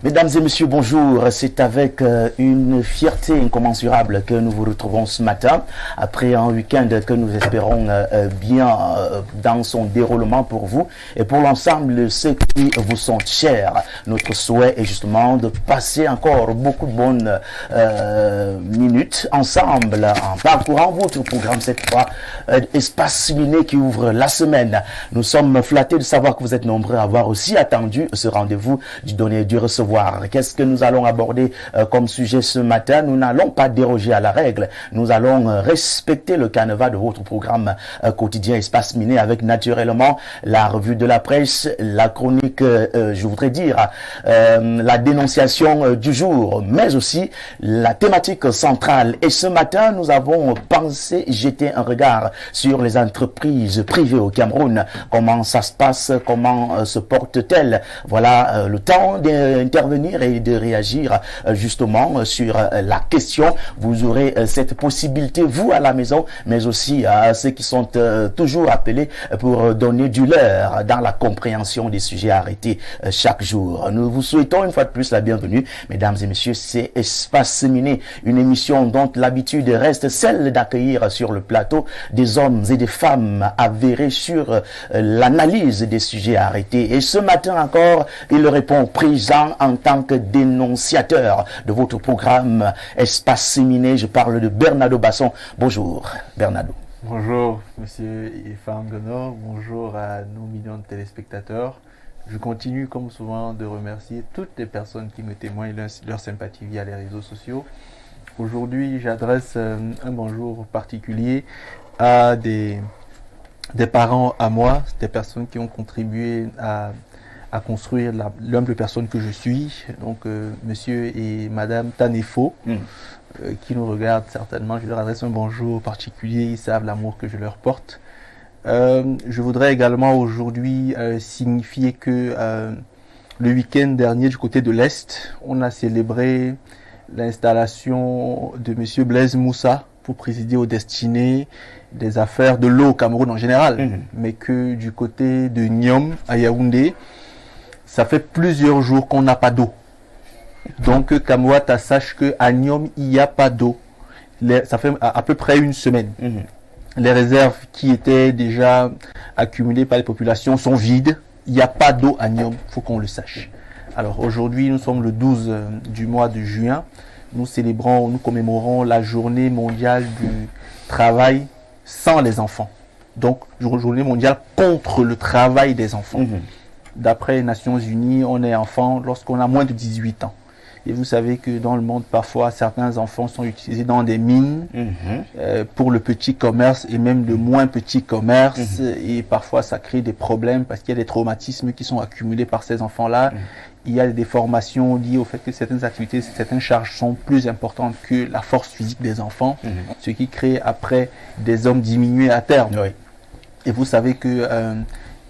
Mesdames et messieurs, bonjour. C'est avec une fierté incommensurable que nous vous retrouvons ce matin, après un week-end que nous espérons bien dans son déroulement pour vous et pour l'ensemble de ceux qui vous sont chers. Notre souhait est justement de passer encore beaucoup de bonnes minutes ensemble en parcourant votre programme cette fois, Espace Miné qui ouvre la semaine. Nous sommes flattés de savoir que vous êtes nombreux à avoir aussi attendu ce rendez-vous du donner et du recevoir. Qu'est-ce que nous allons aborder comme sujet ce matin? Nous n'allons pas déroger à la règle. Nous allons respecter le canevas de votre programme quotidien Espace Miné avec naturellement la revue de la presse, la chronique, je voudrais dire, la dénonciation du jour, mais aussi la thématique centrale. Et ce matin, nous avons pensé jeter un regard sur les entreprises privées au Cameroun. Comment ça se passe? Comment se portent-elles? Voilà le temps d'intervenir et de réagir justement sur la question. Vous aurez cette possibilité, vous à la maison, mais aussi à ceux qui sont toujours appelés pour donner du leur dans la compréhension des sujets arrêtés chaque jour. Nous vous souhaitons une fois de plus la bienvenue, mesdames et messieurs. C'est Espace Miné, une émission dont l'habitude reste celle d'accueillir sur le plateau des hommes et des femmes avérés sur l'analyse des sujets arrêtés. Et ce matin encore, il répond présent en tant que dénonciateur de votre programme Espace Miné. Je parle de Bernardo Basson. Bonjour Bernardo. Bonjour monsieur Ifam Gonor, bonjour à nos millions de téléspectateurs. Je continue comme souvent de remercier toutes les personnes qui me témoignent leur sympathie via les réseaux sociaux. Aujourd'hui, j'adresse un bonjour particulier à des parents à moi, des personnes qui ont contribué à construire l'humble personne que je suis, donc monsieur et madame Tanefo, qui nous regardent certainement. Je leur adresse un bonjour particulier, ils savent l'amour que je leur porte. Je voudrais également aujourd'hui signifier que le week-end dernier, du côté de l'Est, on a célébré l'installation de monsieur Blaise Moussa pour présider aux destinées des affaires de l'eau au Cameroun en général, mais que du côté de Niom à Yaoundé, ça fait plusieurs jours qu'on n'a pas d'eau. Donc Kamwata sache qu'à Niom, il n'y a pas d'eau. Ça fait à peu près une semaine. Les réserves qui étaient déjà accumulées par les populations sont vides. Il n'y a pas d'eau à Niom, il faut qu'on le sache. Alors aujourd'hui, nous sommes le 12 du mois de juin. Nous commémorons la journée mondiale du travail sans les enfants. Donc, journée mondiale contre le travail des enfants. D'après les Nations Unies, on est enfant lorsqu'on a moins de 18 ans. Et vous savez que dans le monde, parfois, certains enfants sont utilisés dans des mines pour le petit commerce et même le moins petit commerce. Et parfois, ça crée des problèmes parce qu'il y a des traumatismes qui sont accumulés par ces enfants-là. Il y a des déformations liées au fait que certaines activités, certaines charges sont plus importantes que la force physique des enfants, ce qui crée après des hommes diminués à terme. Et vous savez que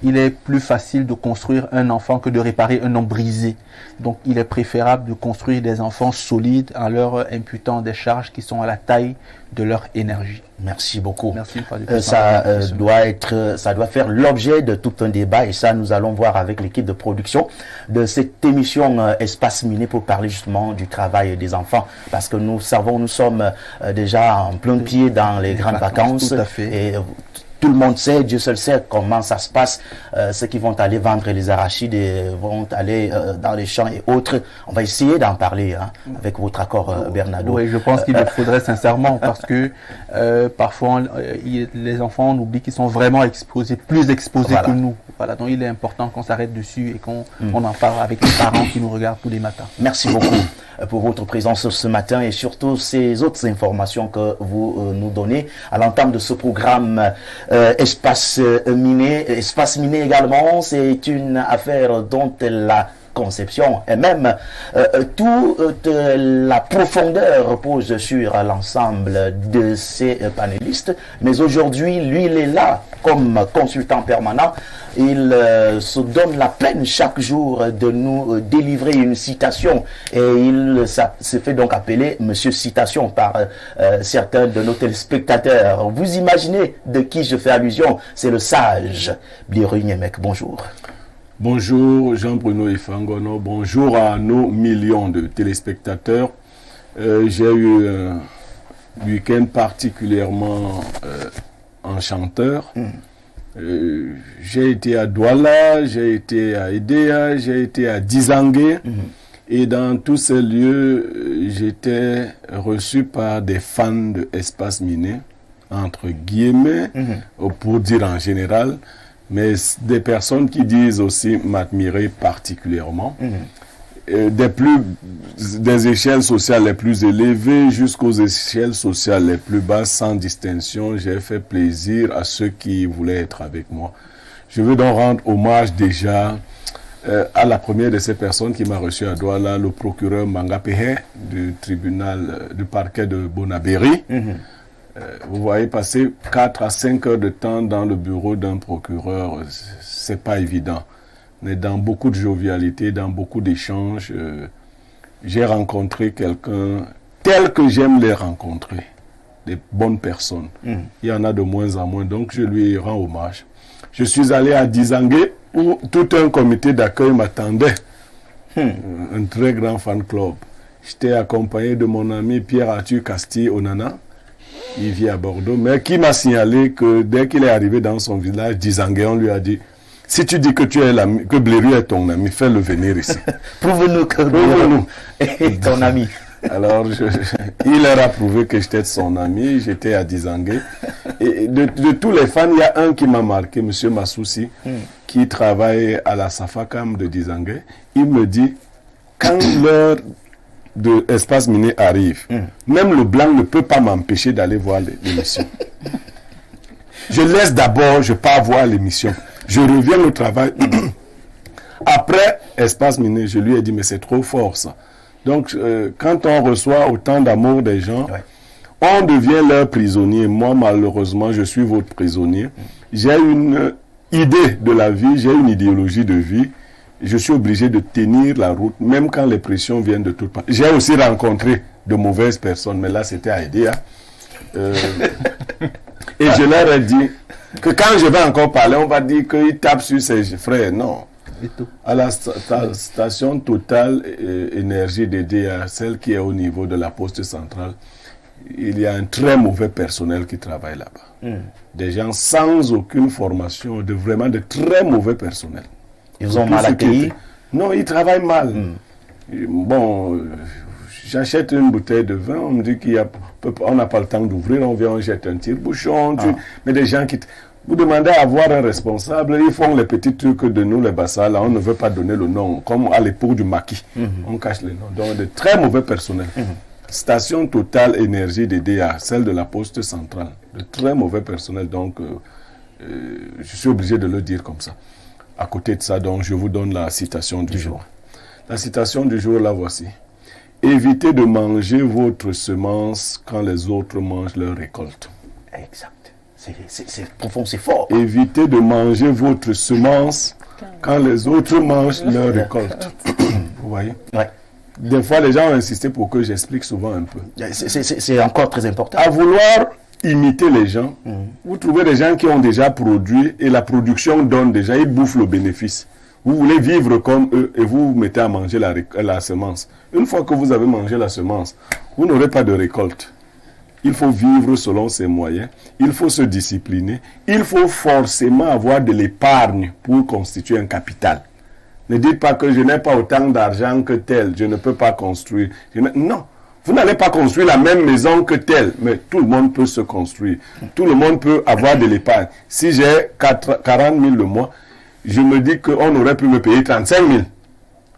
il est plus facile de construire un enfant que de réparer un homme brisé. Donc, il est préférable de construire des enfants solides en leur imputant des charges qui sont à la taille de leur énergie. Merci beaucoup. Merci. Ça doit faire l'objet de tout un débat et ça, nous allons voir avec l'équipe de production de cette émission Espace Miné pour parler justement du travail des enfants. Parce que nous savons, nous sommes déjà en plein pied dans les grandes vacances. Tout à fait. Et tout le monde sait, Dieu seul sait comment ça se passe. Ceux qui vont aller vendre les arachides et vont aller dans les champs et autres. On va essayer d'en parler avec votre accord, Bernardo. Oui, je pense qu'il le faudrait sincèrement parce que parfois les enfants, on oublie qu'ils sont vraiment exposés, plus exposés que nous. Voilà, donc il est important qu'on s'arrête dessus et qu'on en parle avec les parents qui nous regardent tous les matins. Merci beaucoup pour votre présence ce matin et surtout ces autres informations que vous nous donnez à l'entame de ce programme Espace Miné. Espace Miné également, c'est une affaire dont la conception et même toute la profondeur repose sur l'ensemble de ces panélistes. Mais aujourd'hui, lui, il est là comme consultant permanent. Il se donne la peine chaque jour de nous délivrer une citation et il se fait donc appeler Monsieur Citation par certains de nos téléspectateurs. Vous imaginez de qui je fais allusion? C'est le sage Bliru Nyemek. Bonjour. Bonjour Jean-Bruno Ifangono, bonjour à nos millions de téléspectateurs. J'ai eu un week-end particulièrement enchanteur. J'ai été à Douala, j'ai été à Edea, j'ai été à Dizangué. Et dans tous ces lieux, j'étais reçu par des fans de Espace Miné, entre guillemets, pour dire en général, mais des personnes qui disent aussi m'admirer particulièrement. Des échelles sociales les plus élevées jusqu'aux échelles sociales les plus basses, sans distinction, j'ai fait plaisir à ceux qui voulaient être avec moi. Je veux donc rendre hommage déjà à la première de ces personnes qui m'a reçu à Douala, le procureur Mangapehe du tribunal du parquet de Bonabéry. Vous voyez, passer 4 à 5 heures de temps dans le bureau d'un procureur, c'est pas évident. Mais dans beaucoup de jovialité, dans beaucoup d'échanges, j'ai rencontré quelqu'un tel que j'aime les rencontrer, des bonnes personnes. Il y en a de moins en moins, donc je lui rends hommage. Je suis allé à Dizangué où tout un comité d'accueil m'attendait, un très grand fan club. J'étais accompagné de mon ami Pierre-Arthur Castille-Onana, il vit à Bordeaux, mais qui m'a signalé que dès qu'il est arrivé dans son village, Dizangué, on lui a dit: si tu dis que tu es l'ami, que Blériot est ton ami, fais-le venir ici. Prouve-nous que Blériot est ton ami. Alors, il leur a prouvé que j'étais son ami, j'étais à Dizangué. Et de tous les fans, il y a un qui m'a marqué, M. Massoussi, qui travaille à la Safakam de Dizangué. Il me dit, quand l'heure de Espace Miné arrive, même le blanc ne peut pas m'empêcher d'aller voir l'émission. Je laisse d'abord, je pars voir l'émission. Je reviens au travail. Après Espace Miné, je lui ai dit, mais c'est trop fort ça. Donc, quand on reçoit autant d'amour des gens, on devient leur prisonnier. Moi, malheureusement, je suis votre prisonnier. J'ai une idée de la vie, j'ai une idéologie de vie. Je suis obligé de tenir la route, même quand les pressions viennent de toutes parts. J'ai aussi rencontré de mauvaises personnes, mais là, c'était à Edea. Et je leur ai dit que quand je vais encore parler, on va dire qu'il tape sur ses frères. Non. À la station Total Énergie d'Edea, celle qui est au niveau de la poste centrale, il y a un très mauvais personnel qui travaille là-bas. Des gens sans aucune formation, vraiment de très mauvais personnel. Ils vous ont mal accueilli? Non, ils travaillent mal. Bon, j'achète une bouteille de vin, on me dit qu'on n'a pas le temps d'ouvrir, on vient, on jette un tire-bouchon. Mais des gens qui... Vous demandez à avoir un responsable, ils font les petits trucs de nous, les bassals, là, on ne veut pas donner le nom, comme à l'époque du maquis. On cache les noms. Donc, de très mauvais personnel. Station Total Énergie d'EDA, celle de la poste centrale. De très mauvais personnel, donc je suis obligé de le dire comme ça. À côté de ça, donc, je vous donne la citation du jour. La citation du jour, la voici. Évitez de manger votre semence quand les autres mangent leur récolte. Exact. C'est profond, c'est fort. Évitez de manger votre semence quand les autres mangent leur récolte. Vous voyez? Ouais. Des fois, les gens ont insisté pour que j'explique souvent un peu. C'est encore très important. À vouloir imiter les gens, vous trouvez des gens qui ont déjà produit et la production donne déjà, ils bouffent le bénéfice. Vous voulez vivre comme eux et vous vous mettez à manger la semence. Une fois que vous avez mangé la semence, vous n'aurez pas de récolte. Il faut vivre selon ses moyens, il faut se discipliner, il faut forcément avoir de l'épargne pour constituer un capital. Ne dites pas que je n'ai pas autant d'argent que tel, je ne peux pas construire. Non, vous n'allez pas construire la même maison que tel, mais tout le monde peut se construire. Tout le monde peut avoir de l'épargne. Si j'ai 40 000 le mois, je me dis qu'on aurait pu me payer 35 000.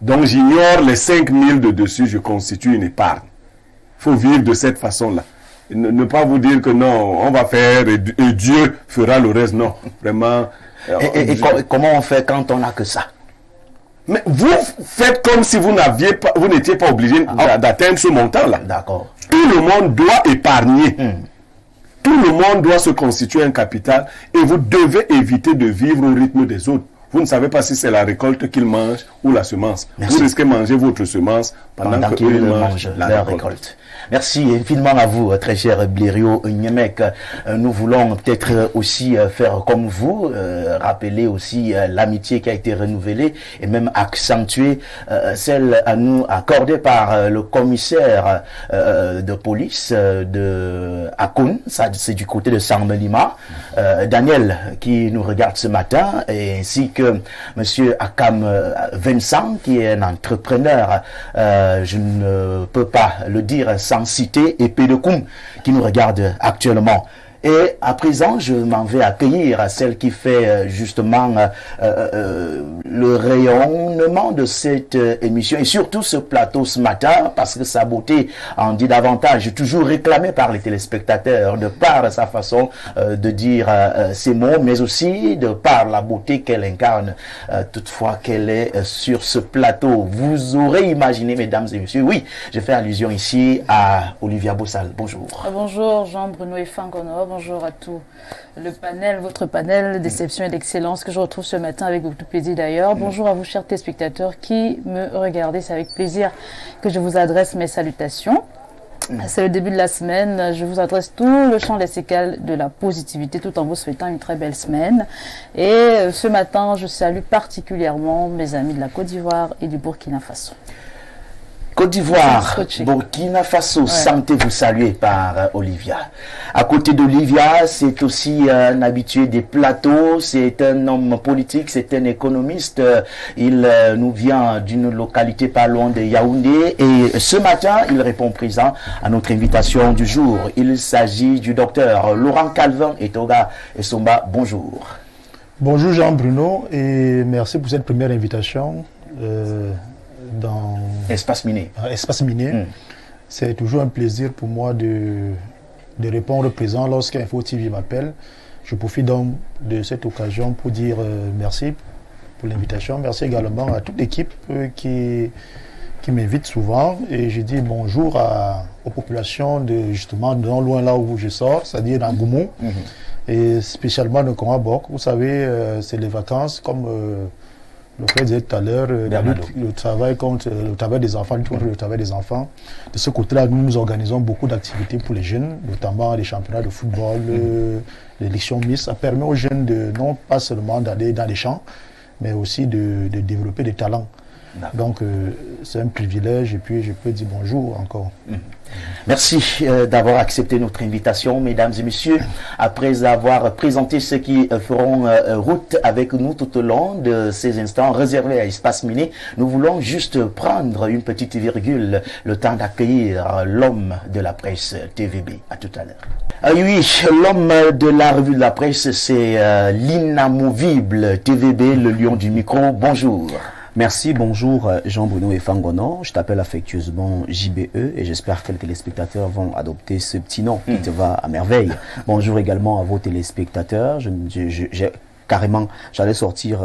Donc j'ignore les 5 000 de dessus, je constitue une épargne. Il faut vivre de cette façon-là. Ne pas vous dire que non, on va faire et Dieu fera le reste. Non, vraiment. Comment on fait quand on n'a que ça? Mais vous faites comme si vous n'étiez pas obligé d'atteindre ce montant-là. D'accord. Tout le monde doit épargner. Tout le monde doit se constituer un capital et vous devez éviter de vivre au rythme des autres. Vous ne savez pas si c'est la récolte qu'ils mangent ou la semence. Merci. Vous risquez de manger votre semence pendant qu'ils mangent la récolte. Merci infiniment à vous, très cher Blériot Nyemek. Nous voulons peut-être aussi faire comme vous, rappeler aussi l'amitié qui a été renouvelée et même accentuer celle à nous accordée par le commissaire de police de Akoun, ça c'est du côté de Samelima, Daniel qui nous regarde ce matin, et ainsi que monsieur Akam Vincent qui est un entrepreneur, je ne peux pas le dire sans citer, et Pédekoum qui nous regarde actuellement. Et à présent, je m'en vais accueillir celle qui fait justement le rayonnement de cette émission et surtout ce plateau ce matin, parce que sa beauté en dit davantage, toujours réclamée par les téléspectateurs de par sa façon de dire ses mots, mais aussi de par la beauté qu'elle incarne toutefois qu'elle est sur ce plateau. Vous aurez imaginé, mesdames et messieurs, oui, je fais allusion ici à Olivia Bossal. Bonjour. Bonjour Jean-Bruno Efangono. Bonjour à tout le panel, votre panel déception et d'excellence que je retrouve ce matin avec beaucoup de plaisir d'ailleurs. Bonjour à vous chers téléspectateurs qui me regardez, c'est avec plaisir que je vous adresse mes salutations. C'est le début de la semaine, je vous adresse tout le champ lexical de la positivité tout en vous souhaitant une très belle semaine. Et ce matin, je salue particulièrement mes amis de la Côte d'Ivoire et du Burkina Faso. Côte d'Ivoire, Burkina Faso, sentez-vous saluer par Olivia. À côté d'Olivia, c'est aussi un habitué des plateaux, c'est un homme politique, c'est un économiste. Il nous vient d'une localité pas loin de Yaoundé et ce matin, il répond présent à notre invitation du jour. Il s'agit du docteur Laurent Calvin Etoga Essomba. Bonjour. Bonjour Jean-Bruno et merci pour cette première invitation. Dans Espace Miné. Espace Miné. C'est toujours un plaisir pour moi de répondre présent lorsqu'Info TV m'appelle. Je profite donc de cette occasion pour dire merci pour l'invitation. Merci également à toute l'équipe qui m'invite souvent. Et je dis bonjour aux populations de justement non loin là où je sors, c'est-à-dire dans Goumou. Et spécialement de Kongabok. Vous savez, c'est les vacances comme... le frère disait tout à l'heure, le travail contre le travail des enfants, contre le travail des enfants. De ce côté-là, nous organisons beaucoup d'activités pour les jeunes, notamment les championnats de football, l'élection Miss. Ça permet aux jeunes de non pas seulement d'aller dans les champs, mais aussi de développer des talents. Donc, c'est un privilège et puis je peux dire bonjour encore. Merci d'avoir accepté notre invitation, mesdames et messieurs. Après avoir présenté ceux qui feront route avec nous tout au long de ces instants réservés à Espace Miné, nous voulons juste prendre une petite virgule, le temps d'accueillir l'homme de la presse TVB. À tout à l'heure. Oui, l'homme de la revue de la presse, c'est l'inamovible TVB, le lion du micro. Bonjour. Merci, bonjour Jean-Bruno Efangono, je t'appelle affectueusement JBE et j'espère que les téléspectateurs vont adopter ce petit nom qui te va à merveille. Bonjour également à vos téléspectateurs, carrément, j'allais sortir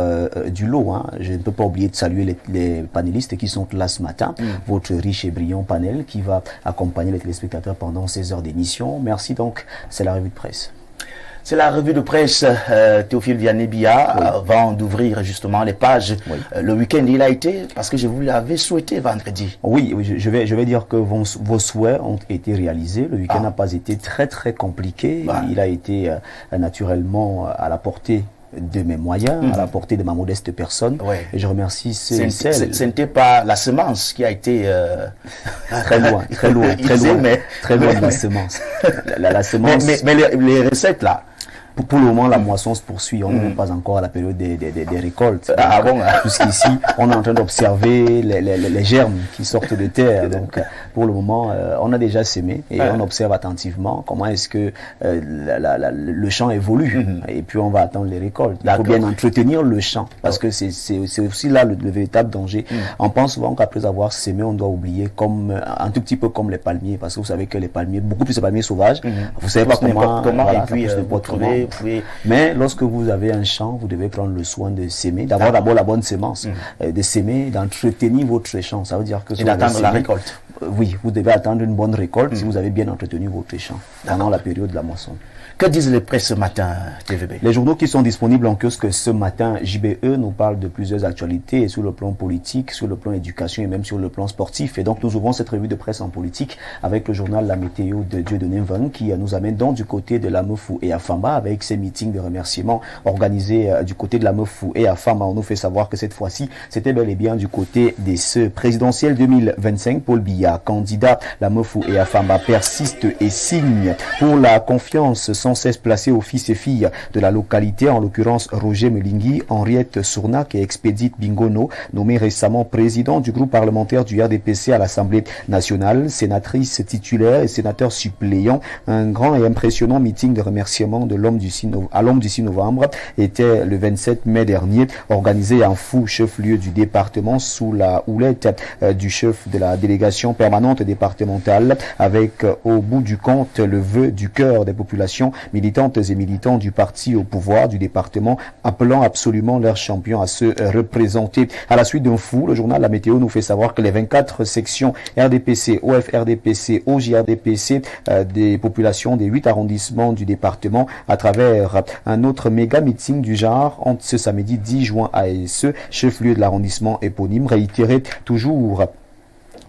du lot. Hein. Je ne peux pas oublier de saluer les panélistes qui sont là ce matin, votre riche et brillant panel qui va accompagner les téléspectateurs pendant ces heures d'émission. Merci donc, c'est la revue de presse. C'est la revue de presse Théophile Vianney-Bia, avant d'ouvrir justement les pages. Le week-end, il a été, parce que je vous l'avais souhaité vendredi. Oui, je vais dire que vos souhaits ont été réalisés. Le week-end n'a pas été très très compliqué. Il a été naturellement à la portée de mes moyens, à la portée de ma modeste personne. Et je remercie celles. Ce n'était pas la semence qui a été très loin de la semence. La semence. Mais les recettes là. Pour le moment, la moisson se poursuit. On n'est pas encore à la période des récoltes. Jusqu'ici, on est en train d'observer les germes qui sortent de terre. Donc, pour le moment, on a déjà semé et on observe attentivement comment est-ce que le champ évolue. Et puis, on va attendre les récoltes. Il faut bien entretenir le champ parce que c'est aussi là le véritable danger. On pense souvent qu'après avoir semé, on doit oublier un tout petit peu comme les palmiers, parce que vous savez que les palmiers, beaucoup plus de palmiers sauvages, vous savez pas comment et puis vous trouvez. Mais lorsque vous avez un champ, vous devez prendre le soin de s'aimer, d'avoir d'abord la bonne semence, de s'aimer, d'entretenir votre champ. Ça veut dire que et d'attendre la récolte. oui, vous devez attendre une bonne récolte si vous avez bien entretenu votre champ pendant la période de la moisson. Que disent les presse ce matin, TVB? Les journaux qui sont disponibles en kiosque ce matin, JBE nous parle de plusieurs actualités sur le plan politique, sur le plan éducation et même sur le plan sportif. Et donc nous ouvrons cette revue de presse en politique avec le journal La Météo de Dieudonné Mvang qui nous amène donc du côté de Lamefou et Afamba avec ces meetings de remerciements organisés du côté de Lamefou et Afamba. On nous fait savoir que cette fois-ci, c'était bel et bien du côté des CE présidentiels 2025. Paul Biya, candidat Lamefou et Afamba, persiste et signe pour la confiance sans cesse placée aux fils et filles de la localité, en l'occurrence Roger Melingui, Henriette Sournak et Expédite Bingono, nommé récemment président du groupe parlementaire du RDPC à l'Assemblée nationale, sénatrice titulaire et sénateur suppléant. Un grand et impressionnant meeting de remerciement de l'homme du 6 novembre était le 27 mai dernier, organisé en Fou, chef-lieu du département, sous la houlette du chef de la délégation permanente départementale, avec au bout du compte le vœu du cœur des populations militantes et militants du parti au pouvoir du département, appelant absolument leurs champions à se représenter. À la suite d'un Fou, le journal La Météo nous fait savoir que les 24 sections RDPC, OFRDPC, OJRDPC des populations des 8 arrondissements du département, à travers un autre méga meeting du genre, entre ce samedi 10 juin à ASE, chef-lieu de l'arrondissement éponyme, réitéré toujours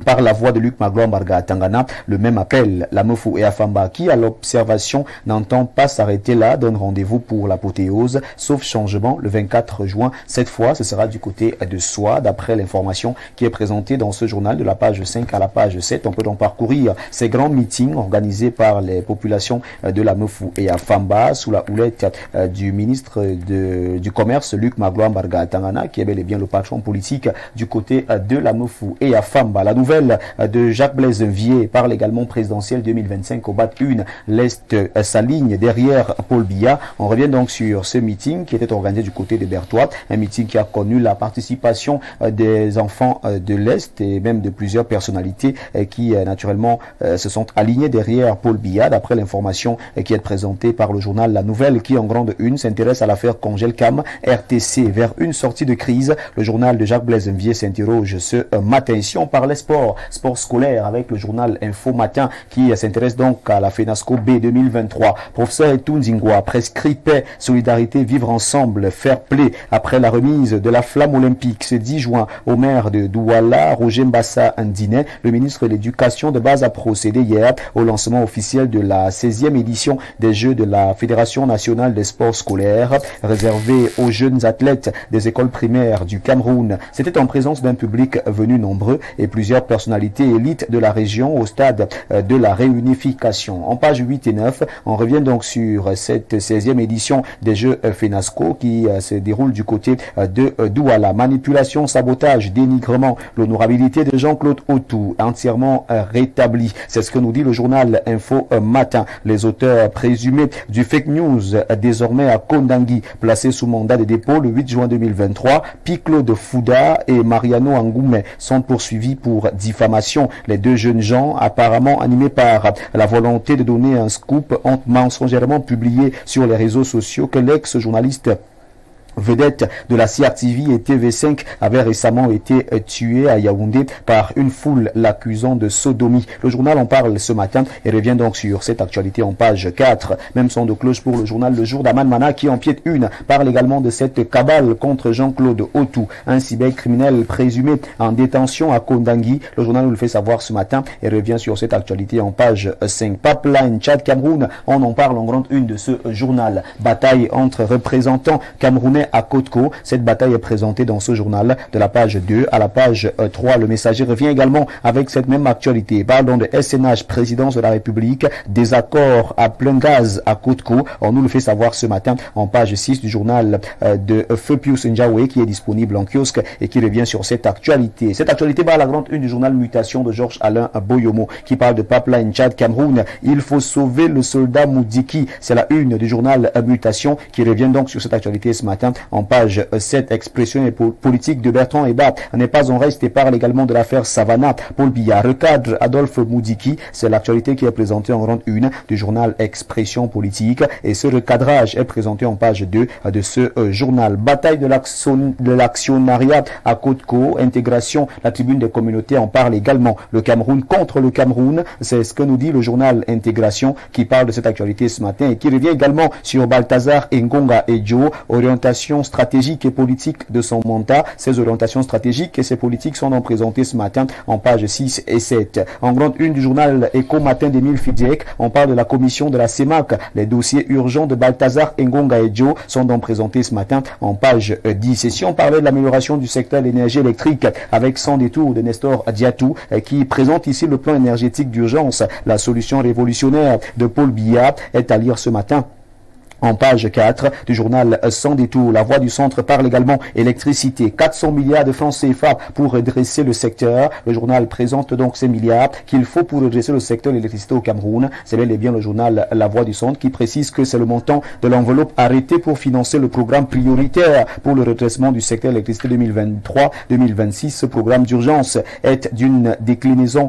par la voix de Luc Magloire Marga Tangana, le même appel, Lamefou et Afamba, qui à l'observation n'entend pas s'arrêter là, donne rendez-vous pour l'apothéose, sauf changement le 24 juin. Cette fois, ce sera du côté de Soie, d'après l'information qui est présentée dans ce journal de la page 5 à la page 7. On peut donc parcourir ces grands meetings organisés par les populations de Lamefou et Afamba, sous la houlette du ministre du Commerce, Luc Magloire Marga Tangana, qui est bel et bien le patron politique du côté de Lamefou et Afamba. La nouvelle de Jacques Blaise Vier parle également présidentielle 2025 au BAT1. L'Est s'aligne derrière Paul Biya. On revient donc sur ce meeting qui était organisé du côté de Berthois. Un meeting qui a connu la participation des enfants de l'Est et même de plusieurs personnalités qui naturellement se sont alignés derrière Paul Biya. D'après l'information qui est présentée par le journal La Nouvelle, qui en grande une s'intéresse à l'affaire Congelcam RTC vers une sortie de crise. Le journal de Jacques Blaise Vier s'interroge ce matin. Ici on parlait sport scolaire avec le journal Info Matin qui s'intéresse donc à la FENASCO B 2023. Professeur Etou Nzingwa prescrit paix, solidarité, vivre ensemble, fair play. Après la remise de la flamme olympique ce 10 juin au maire de Douala, Roger Mbassa Ndine, le ministre de l'Éducation de base a procédé hier au lancement officiel de la 16e édition des Jeux de la Fédération nationale des sports scolaires réservés aux jeunes athlètes des écoles primaires du Cameroun. C'était en présence d'un public venu nombreux et plusieurs personnalités élites de la région au stade de la réunification. En page 8 et 9, on revient donc sur cette 16e édition des Jeux FENASCO qui se déroule du côté de Douala. Manipulation, sabotage, dénigrement, l'honorabilité de Jean-Claude Autou entièrement rétablie. C'est ce que nous dit le journal Info Matin. Les auteurs présumés du fake news désormais à Kondangui, placés sous mandat de dépôt le 8 juin 2023, Piclo Fouda et Mariano Angoumé sont poursuivis pour diffamation. Les deux jeunes gens, apparemment animés par la volonté de donner un scoop, ont mensongèrement publié sur les réseaux sociaux que l'ex-journaliste vedette de la CRTV et TV5 avait récemment été tué à Yaoundé par une foule l'accusant de sodomie. Le journal en parle ce matin et revient donc sur cette actualité en page 4. Même son de cloche pour le journal Le Jour d'Aman Mana qui empiète une parle également de cette cabale contre Jean-Claude Autou, un cybercriminel présumé en détention à Kondangui. Le journal nous le fait savoir ce matin et revient sur cette actualité en page 5. Pipeline Tchad Cameroun, on en parle en grande une de ce journal. Bataille entre représentants camerounais à Kotko. Cette bataille est présentée dans ce journal de la page 2 à la page 3. Le Messager revient également avec cette même actualité. Parlons de SNH, présidence de la République, désaccord à plein gaz à Kotko. On nous le fait savoir ce matin en page 6 du journal de Feu Pius Njawe qui est disponible en kiosque et qui revient sur cette actualité. Cette actualité va à la grande une du journal Mutation de Georges Alain Boyomo qui parle de Pipeline Tchad Cameroun. Il faut sauver le soldat Moudiki. C'est la une du journal Mutation qui revient donc sur cette actualité ce matin en page 7. Expression et politique de Bertrand Ebat n'est pas en reste et parle également de l'affaire Savannah. Paul Biya recadre Adolphe Moudiki. C'est l'actualité qui est présentée en grande une du journal Expression politique. Et ce recadrage est présenté en page 2 de ce journal. Bataille de l'actionnariat à Côte-Co, intégration, la tribune des communautés en parle également. Le Cameroun contre le Cameroun, c'est ce que nous dit le journal Intégration qui parle de cette actualité ce matin et qui revient également sur Balthazar Ngonga Edjo, orientation stratégique et politique de son mandat. Ces orientations stratégiques et ces politiques sont donc présentées ce matin en pages 6 et 7. En grande une du journal Éco Matin d'Émile Fidiek, on parle de la commission de la CEMAC. Les dossiers urgents de Balthazar Ngonga Edjo sont donc présentés ce matin en page 10. Et si on parlait de l'amélioration du secteur de l'énergie électrique avec Sans détour de Nestor Diatou qui présente ici le plan énergétique d'urgence, la solution révolutionnaire de Paul Biya est à lire ce matin en page 4 du journal Sans détour. La voix du centre parle également électricité. 400 milliards de francs CFA pour redresser le secteur. Le journal présente donc ces milliards qu'il faut pour redresser le secteur de l'électricité au Cameroun. C'est bel et bien le journal La voix du centre qui précise que c'est le montant de l'enveloppe arrêtée pour financer le programme prioritaire pour le redressement du secteur de l'électricité 2023-2026. Ce programme d'urgence est d'une déclinaison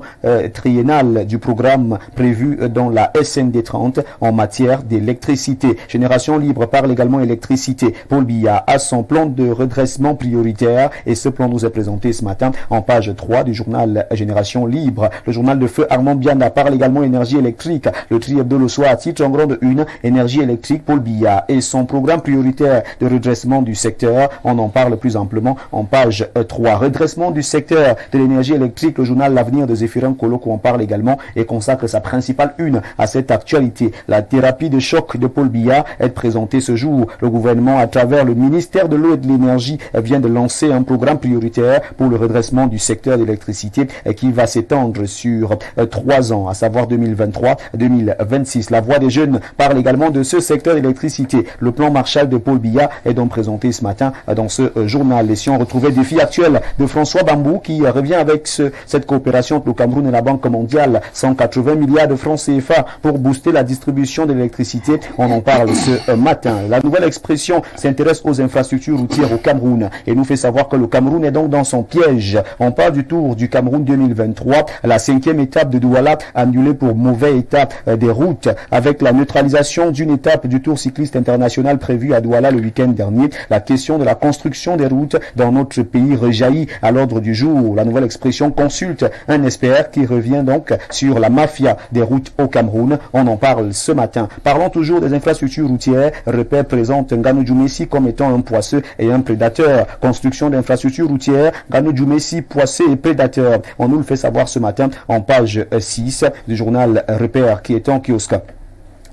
triennale du programme prévu dans la SND 30 en matière d'électricité. Génération Libre parle également électricité. Paul Biya a son plan de redressement prioritaire et ce plan nous est présenté ce matin en page 3 du journal Génération Libre. Le journal de feu Armand Bianda parle également énergie électrique. Le Tri-Hebdo le soir titre en grande une énergie électrique. Paul Biya et son programme prioritaire de redressement du secteur. On en parle plus amplement en page 3. Redressement du secteur de l'énergie électrique. Le journal L'Avenir de Zéphirin Koloko en parle également et consacre sa principale une à cette actualité. La thérapie de choc de Paul Biya est présenté ce jour. Le gouvernement, à travers le ministère de l'eau et de l'énergie, vient de lancer un programme prioritaire pour le redressement du secteur d'électricité qui va s'étendre sur 3 ans, à savoir 2023-2026. La voix des jeunes parle également de ce secteur d'électricité. Le plan Marshall de Paul Biya est donc présenté ce matin dans ce journal. Et si on retrouvait le défi actuel de François Bambou qui revient avec cette coopération entre le Cameroun et la Banque mondiale, 180 milliards de francs CFA pour booster la distribution de l'électricité. On en parle ce matin. La Nouvelle Expression s'intéresse aux infrastructures routières au Cameroun et nous fait savoir que le Cameroun est donc dans son piège. On parle du Tour du Cameroun 2023, la 5e étape de Douala annulée pour mauvais état des routes avec la neutralisation d'une étape du Tour cycliste international prévue à Douala le week-end dernier. La question de la construction des routes dans notre pays rejaillit à l'ordre du jour. La Nouvelle Expression consulte un expert qui revient donc sur la mafia des routes au Cameroun. On en parle ce matin. Parlons toujours des infrastructures routières. Repère présente Nganou Djoumessi comme étant un poisseux et un prédateur. Construction d'infrastructures routières, Nganou Djoumessi, poisseux et prédateur. On nous le fait savoir ce matin en page 6 du journal Repère qui est en kiosque.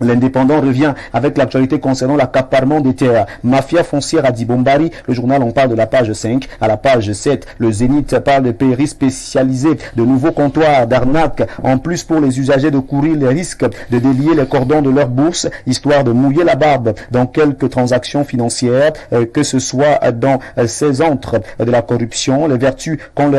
L'Indépendant revient avec l'actualité concernant l'accaparement des terres. Mafia foncière à Dibombari. Le journal en parle de la page 5 à la page 7. Le Zénith parle de pairies spécialisées, de nouveaux comptoirs d'arnaque. En plus pour les usagers de courir les risques de délier les cordons de leur bourse, histoire de mouiller la barbe dans quelques transactions financières, que ce soit dans ces antres de la corruption. Les vertus qu'on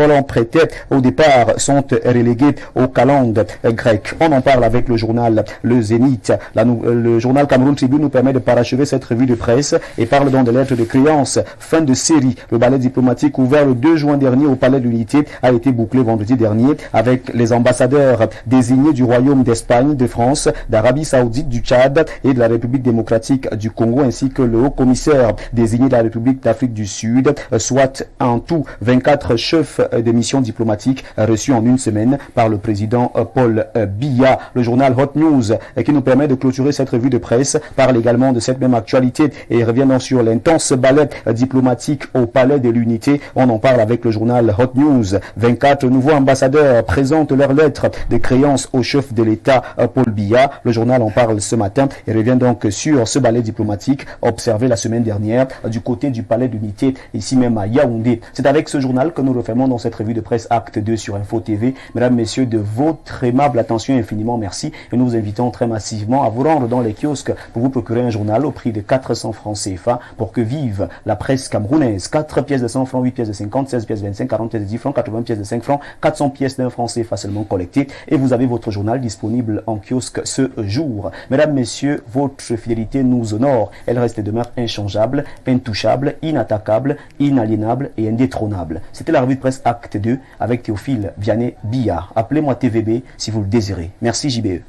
l'on prêtait au départ sont relégués aux calendes grecques. On en parle avec le journal Le Zénith. Le journal Cameroun Tribune nous permet de parachever cette revue de presse et parle donc de lettres de créance. Fin de série. Le ballet diplomatique ouvert le 2 juin dernier au Palais de l'Unité a été bouclé vendredi dernier avec les ambassadeurs désignés du Royaume d'Espagne, de France, d'Arabie Saoudite, du Tchad et de la République démocratique du Congo ainsi que le haut-commissaire désigné de la République d'Afrique du Sud, soit en tout 24 chefs des missions diplomatiques reçus en une semaine par le président Paul Biya. Le journal Hot News qui nous permet de clôturer cette revue de presse parle également de cette même actualité et revient donc sur l'intense ballet diplomatique au Palais de l'Unité. On en parle avec le journal Hot News. 24 nouveaux ambassadeurs présentent leurs lettres de créance au chef de l'État Paul Biya. Le journal en parle ce matin et revient donc sur ce ballet diplomatique observé la semaine dernière du côté du Palais de l'Unité, ici même à Yaoundé. C'est avec ce journal que nous refaisons refermons donc cette revue de presse Acte 2 sur Info TV. Mesdames, Messieurs, de votre aimable attention, infiniment merci. Et nous vous invitons très massivement à vous rendre dans les kiosques pour vous procurer un journal au prix de 400 francs CFA pour que vive la presse camerounaise. 4 pièces de 100 francs, 8 pièces de 50, 16 pièces de 25, 40 pièces de 10 francs, 80 pièces de 5 francs, 400 pièces d'un franc CFA seulement collectées. Et vous avez votre journal disponible en kiosque ce jour. Mesdames, Messieurs, votre fidélité nous honore. Elle reste et demeure inchangeable, intouchable, inattaquable, inaliénable et indétrônable. C'était la revue de presse Acte 2 avec Théophile Vianney-Billard. Appelez-moi TVB si vous le désirez. Merci JBE.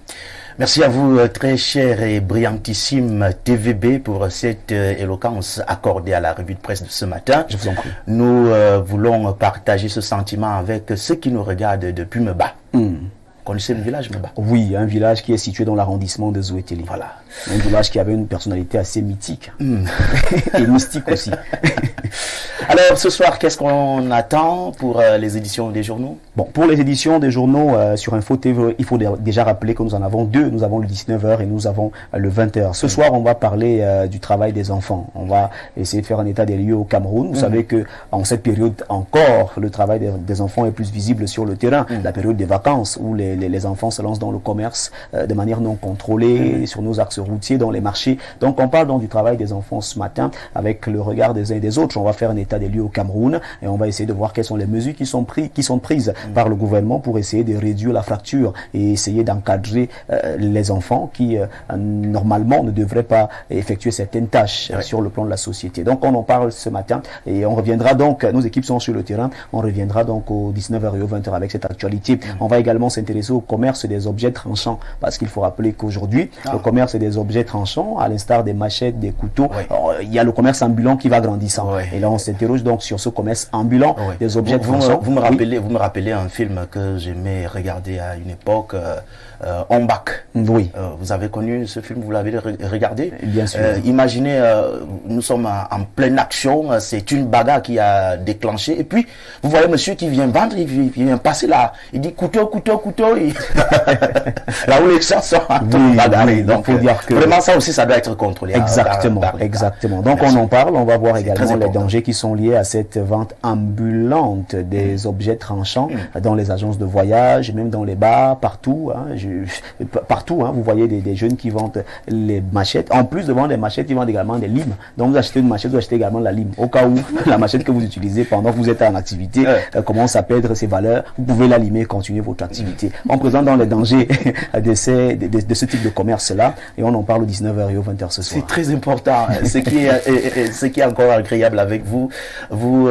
Merci à vous, très cher et brillantissime TVB, pour cette éloquence accordée à la revue de presse de ce matin. Je vous en prie. Nous voulons partager ce sentiment avec ceux qui nous regardent depuis Meba. Connaissez le village Meba? Oui, un village qui est situé dans l'arrondissement de Zouételi. Voilà. Un village qui avait une personnalité assez mythique et mystique aussi. Alors, ce soir, qu'est-ce qu'on attend pour les éditions des journaux? Bon, pour les éditions des journaux sur Info TV, il faut déjà rappeler que nous en avons deux. Nous avons le 19h et nous avons le 20h. Ce soir, on va parler du travail des enfants. On va essayer de faire un état des lieux au Cameroun. Vous savez que en cette période encore, le travail des enfants est plus visible sur le terrain. La période des vacances où les enfants se lancent dans le commerce de manière non contrôlée sur nos axes routiers, dans les marchés. Donc, on parle donc du travail des enfants ce matin avec le regard des uns et des autres. On va faire un état des lieux au Cameroun et on va essayer de voir quelles sont les mesures qui sont prises par le gouvernement pour essayer de réduire la fracture et essayer d'encadrer les enfants qui normalement ne devraient pas effectuer certaines tâches sur le plan de la société. Donc on en parle ce matin et on reviendra donc, nos équipes sont sur le terrain, on reviendra donc au 19h et au 20h avec cette actualité. On va également s'intéresser au commerce des objets tranchants parce qu'il faut rappeler qu'aujourd'hui le commerce des objets tranchants, à l'instar des machettes, des couteaux, il y a le commerce ambulant qui va grandissant. Et là on s'interroge donc sur ce commerce ambulant des objets tranchants. Vous me rappelez un film que j'aimais regarder à une époque, Ombak. Oui. Vous avez connu ce film, vous l'avez regardé? Bien sûr. Imaginez, nous sommes en pleine action, c'est une bagarre qui a déclenché, et puis vous voyez monsieur qui vient vendre, il vient passer là, il dit couteau, couteau, couteau. Là où les gens sont en train de bagarrer. Donc, faut dire que vraiment ça aussi, ça doit être contrôlé. Exactement, exactement. Donc on en parle, on va voir également les dangers qui sont liés à cette vente ambulante des objets tranchants dans les agences de voyage, même dans les bars, partout. Partout, vous voyez des jeunes qui vendent les machettes. En plus de vendre les machettes, ils vendent également des limes. Donc vous achetez une machette, vous achetez également la lime. Au cas où la machette que vous utilisez pendant que vous êtes en activité commence à perdre ses valeurs, vous pouvez la limer et continuer votre activité. On présente dans les dangers de ce type de commerce-là et on en parle au 19h et au 20h ce soir. C'est très important. Ce qui est encore agréable avec vous, vous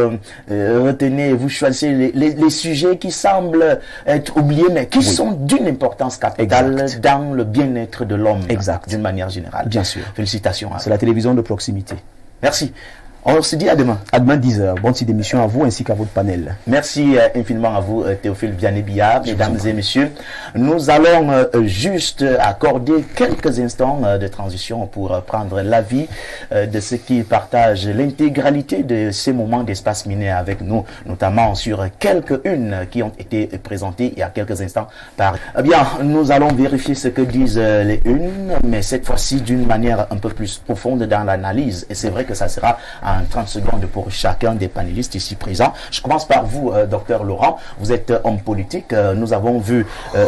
retenez, vous choisissez les sujets qui semblent être oubliés, mais qui sont d'une importance capitale dans le bien-être de l'homme, d'une manière générale. Bien sûr. Félicitations. C'est la télévision de proximité. Merci. On se dit à demain. À demain 10h. Bonne petite émission à vous ainsi qu'à votre panel. Merci infiniment à vous, Théophile Vianney-Billard. Mesdames et messieurs, nous allons juste accorder quelques instants de transition pour prendre l'avis de ceux qui partagent l'intégralité de ces moments d'espace miné avec nous, notamment sur quelques-unes qui ont été présentées il y a quelques instants par... Eh bien, nous allons vérifier ce que disent les unes, mais cette fois-ci d'une manière un peu plus profonde dans l'analyse. Et c'est vrai que ça sera en 30 secondes pour chacun des panélistes ici présents. Je commence par vous, docteur Laurent. Vous êtes homme politique. Nous avons vu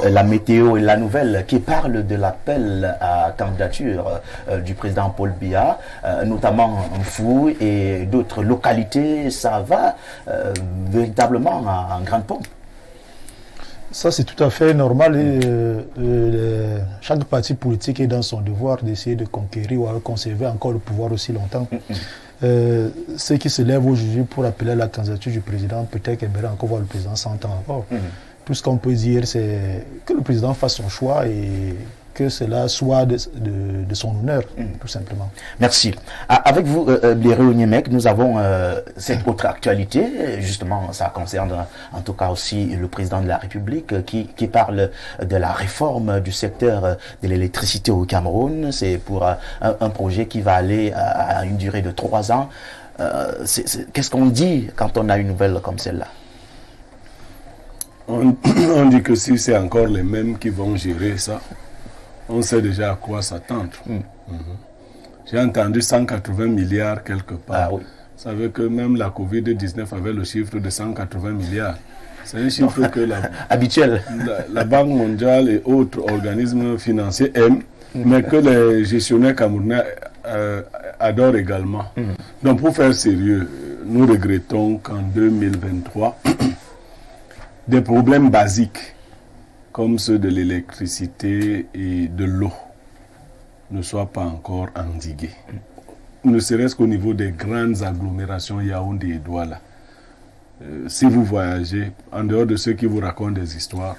la météo et la nouvelle qui parle de l'appel à candidature du président Paul Biya, notamment Mfou et d'autres localités. Ça va véritablement en grande pompe. Ça, c'est tout à fait normal. Et, chaque parti politique est dans son devoir d'essayer de conquérir ou de conserver encore le pouvoir aussi longtemps. Ceux qui se lèvent aujourd'hui pour appeler à la candidature du président, peut-être aimeraient encore voir le président 100 ans encore. Tout ce qu'on peut dire, c'est que le président fasse son choix et que cela soit de son honneur, tout simplement. Merci. Avec vous, Bléré Onyemec, nous avons cette autre actualité. Justement, ça concerne en tout cas aussi le président de la République qui parle de la réforme du secteur de l'électricité au Cameroun. C'est pour un projet qui va aller à une durée de 3 ans. Qu'est-ce qu'on dit quand on a une nouvelle comme celle-là? On dit que si c'est encore les mêmes qui vont gérer ça, on sait déjà à quoi s'attendre. J'ai entendu 180 milliards quelque part. Ah, oui. savez que même la Covid-19 avait le chiffre de 180 milliards. C'est un chiffre que habituel. La Banque mondiale et autres organismes financiers aiment, mais que les gestionnaires camerounais adorent également. Donc pour faire sérieux, nous regrettons qu'en 2023, des problèmes basiques comme ceux de l'électricité et de l'eau ne soient pas encore endigués. Ne serait-ce qu'au niveau des grandes agglomérations Yaoundé et Douala. Si vous voyagez, en dehors de ceux qui vous racontent des histoires,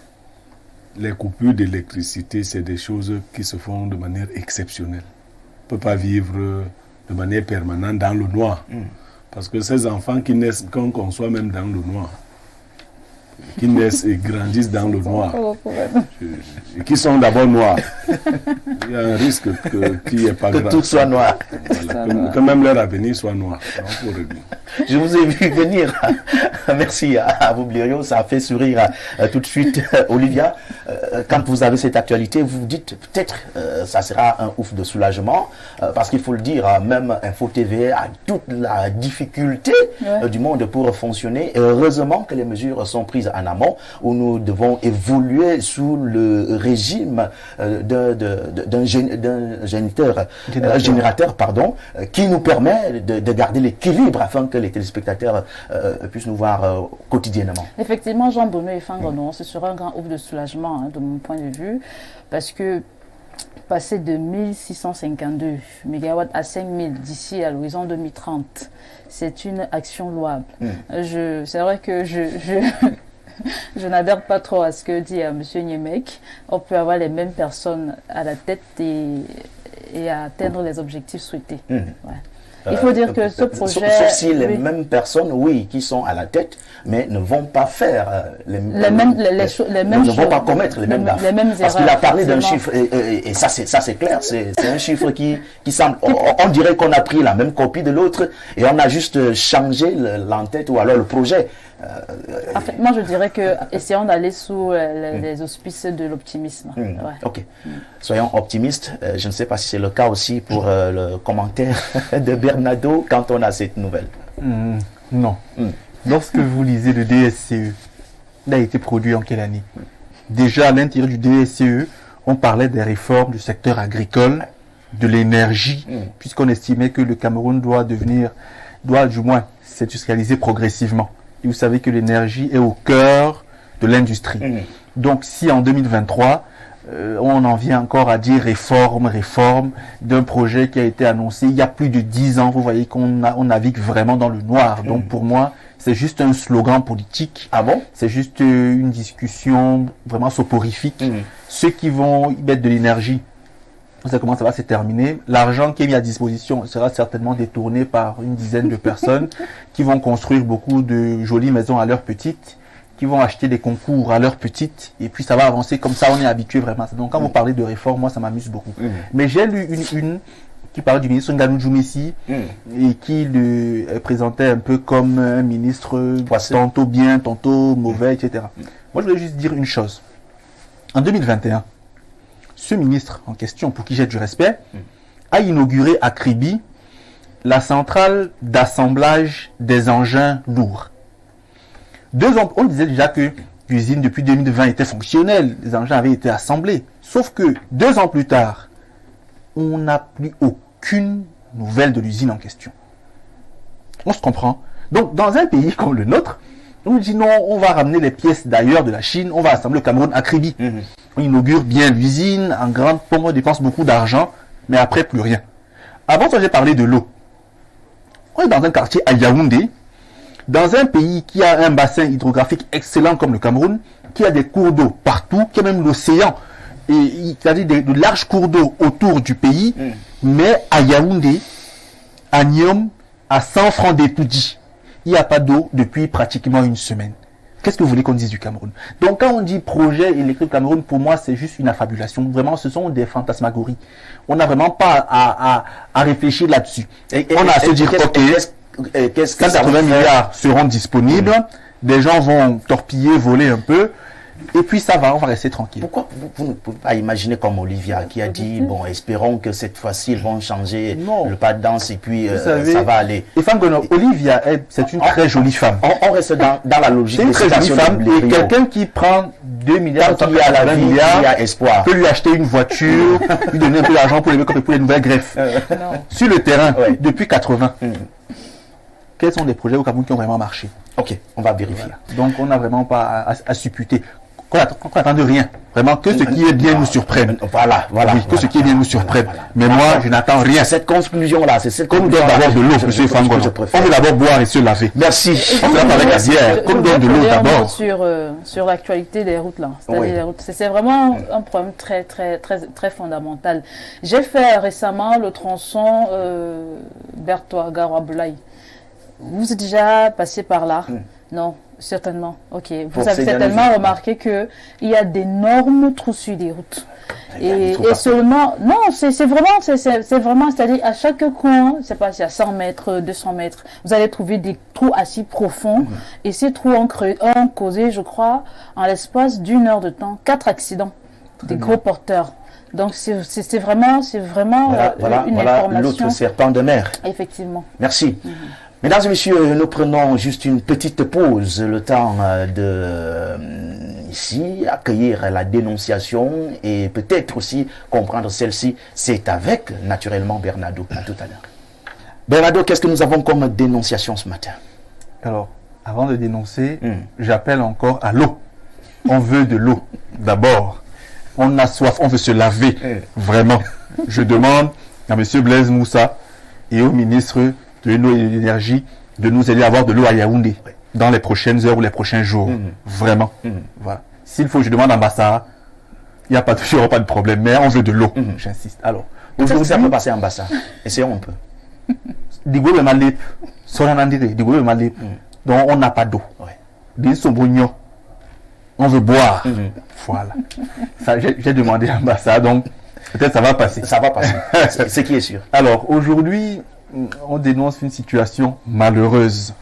les coupures d'électricité, c'est des choses qui se font de manière exceptionnelle. On ne peut pas vivre de manière permanente dans le noir. Parce que ces enfants qui naissent, qu'on soit même dans le noir, qui naissent et grandissent dans le noir, et qui sont d'abord noirs, il y a un risque qu'il n'y ait pas que tout soit noir. Voilà, que même leur avenir soit noir. Je vous ai vu venir. Merci à vous, Blériot. Ça a fait sourire tout de suite. Olivia, quand vous avez cette actualité, vous vous dites peut-être ça sera un ouf de soulagement, parce qu'il faut le dire, même Info TV a toute la difficulté du monde pour fonctionner. Et heureusement que les mesures sont prises en amont, où nous devons évoluer sous le régime d'un générateur, qui nous permet de garder l'équilibre afin que les téléspectateurs puissent nous voir quotidiennement. Effectivement, Jean-Bruno et Fangono, ce sera un grand ouf de soulagement de mon point de vue, parce que passer de 1652 MW à 5000 d'ici à l'horizon 2030, c'est une action louable. C'est vrai que je n'adhère pas trop à ce que dit M. Niemek. On peut avoir les mêmes personnes à la tête et atteindre les objectifs souhaités. Il faut dire que ce projet... Sauf si les mêmes personnes, qui sont à la tête, mais ne vont pas faire les mêmes choses. Ne vont pas commettre les mêmes gaffes. Parce qu'il a parlé d'un chiffre, et ça c'est clair, c'est un chiffre qui semble... On dirait qu'on a pris la même copie de l'autre, et on a juste changé l'entête ou alors le projet. En fait, moi je dirais que essayons d'aller sous les auspices de l'optimisme. Ok, soyons optimistes. Je ne sais pas si c'est le cas aussi pour le commentaire de Bernardo quand on a cette nouvelle. Non. Lorsque vous lisez le DSCE, il a été produit en quelle année? Déjà à l'intérieur du DSCE, on parlait des réformes du secteur agricole, de l'énergie, puisqu'on estimait que le Cameroun doit du moins s'industrialiser progressivement. Et vous savez que l'énergie est au cœur de l'industrie. Donc si en 2023, on en vient encore à dire réforme d'un projet qui a été annoncé il y a plus de 10 ans, vous voyez qu'on navigue vraiment dans le noir. Donc pour moi, c'est juste un slogan politique. Ah bon? C'est juste une discussion vraiment soporifique. Ceux qui vont y mettre de l'énergie, vous savez comment ça va se terminer. L'argent qui est mis à disposition sera certainement détourné par une dizaine de personnes qui vont construire beaucoup de jolies maisons à leur petite, qui vont acheter des concours à leur petite, et puis ça va avancer comme ça. On est habitué vraiment à ça. Donc quand vous parlez de réforme, moi ça m'amuse beaucoup. Mais j'ai lu une qui parlait du ministre Nganou Djoumessi et qui le présentait un peu comme un ministre tantôt bien, tantôt mauvais, etc. Moi je voulais juste dire une chose. En 2021, ce ministre en question, pour qui j'ai du respect, a inauguré à Kribi la centrale d'assemblage des engins lourds. 2 ans, on disait déjà que l'usine depuis 2020 était fonctionnelle, les engins avaient été assemblés. Sauf que 2 ans plus tard, on n'a plus aucune nouvelle de l'usine en question. On se comprend. Donc dans un pays comme le nôtre, on dit non, on va ramener les pièces d'ailleurs de la Chine, on va assembler le Cameroun à Kribi. On inaugure bien l'usine, en grande pompe, on dépense beaucoup d'argent, mais après plus rien. Avant ça, j'ai parlé de l'eau. On est dans un quartier à Yaoundé, dans un pays qui a un bassin hydrographique excellent comme le Cameroun, qui a des cours d'eau partout, qui a même l'océan, et c'est-à-dire de larges cours d'eau autour du pays, mais à Yaoundé, à Niom, à 100 francs d'étoudi, il n'y a pas d'eau depuis pratiquement une semaine. Qu'est-ce que vous voulez qu'on dise du Cameroun? Donc quand on dit projet électrique Cameroun, pour moi c'est juste une affabulation. Vraiment, ce sont des fantasmagories. On n'a vraiment pas à réfléchir là-dessus. On a à se dire, ok, 180 milliards seront disponibles, des gens vont torpiller, voler un peu, Et puis ça va, on va rester tranquille. Pourquoi vous ne pouvez pas imaginer comme Olivia qui a dit, bon, espérons que cette fois-ci, ils vont changer le pas de danse et puis ça va aller. Et femme Gono, Olivia, c'est une très jolie femme. On reste dans la logique. C'est une très jolie femme et quelqu'un qui prend 2 milliards, il y a la vie, il y a espoir. Peut lui acheter une voiture, lui donner un peu d'argent pour les nouvelles greffes. Sur le terrain, depuis 80, quels sont les projets au Cameroun qui ont vraiment marché? Ok, on va vérifier. Voilà. Donc on n'a vraiment pas à supputer. Qu'on n'attend de rien. Vraiment, que ce qui est bien nous surprenne. Voilà. Oui, que ce qui est bien nous surprenne. Mais moi, je n'attends rien. Cette conclusion-là, c'est cette comme on donne d'abord de l'eau, monsieur Fangono. On veut d'abord boire et se laver. Merci. On va avec la bière. Comme on donne de l'eau d'abord. Sur l'actualité des routes, là. C'est-à-dire les routes. C'est vraiment un problème très fondamental. J'ai fait récemment le tronçon Berthois-Garoua-Boulaye. Vous êtes déjà passé par là? Non. Certainement, ok. Vous avez certainement remarqué qu'il y a d'énormes trous sur les routes. Et seulement, non, c'est vraiment, c'est-à-dire à chaque coin, c'est pas si à 100 mètres, 200 mètres, vous allez trouver des trous assez profonds. Et ces trous ont causé, je crois, en l'espace d'1 heure de temps, 4 accidents, des gros porteurs. Donc c'est vraiment une information. L'autre serpent de mer. Effectivement. Merci. Mesdames et messieurs, nous prenons juste une petite pause, le temps de ici accueillir la dénonciation et peut-être aussi comprendre celle-ci. C'est avec, naturellement, Bernardo. À tout à l'heure. Bernardo, qu'est-ce que nous avons comme dénonciation ce matin? Alors, avant de dénoncer, j'appelle encore à l'eau. On veut de l'eau, d'abord. On a soif, on veut se laver, vraiment. Je demande à M. Blaise Moussa et au ministre de l'eau et de l'énergie de nous aider à avoir de l'eau à Yaoundé dans les prochaines heures ou les prochains jours. Vraiment. Voilà. S'il faut, je demande à Mbassa, il n'y a pas de problème, mais on veut de l'eau. J'insiste. Alors, aujourd'hui, ça peut passer en Mbassa. Essayons un peu. Donc, on n'a pas d'eau. On veut boire. Voilà. J'ai demandé à Mbassa, donc peut-être ça va passer. Ça va passer. C'est ce qui est sûr. Alors, aujourd'hui, on dénonce une situation malheureuse,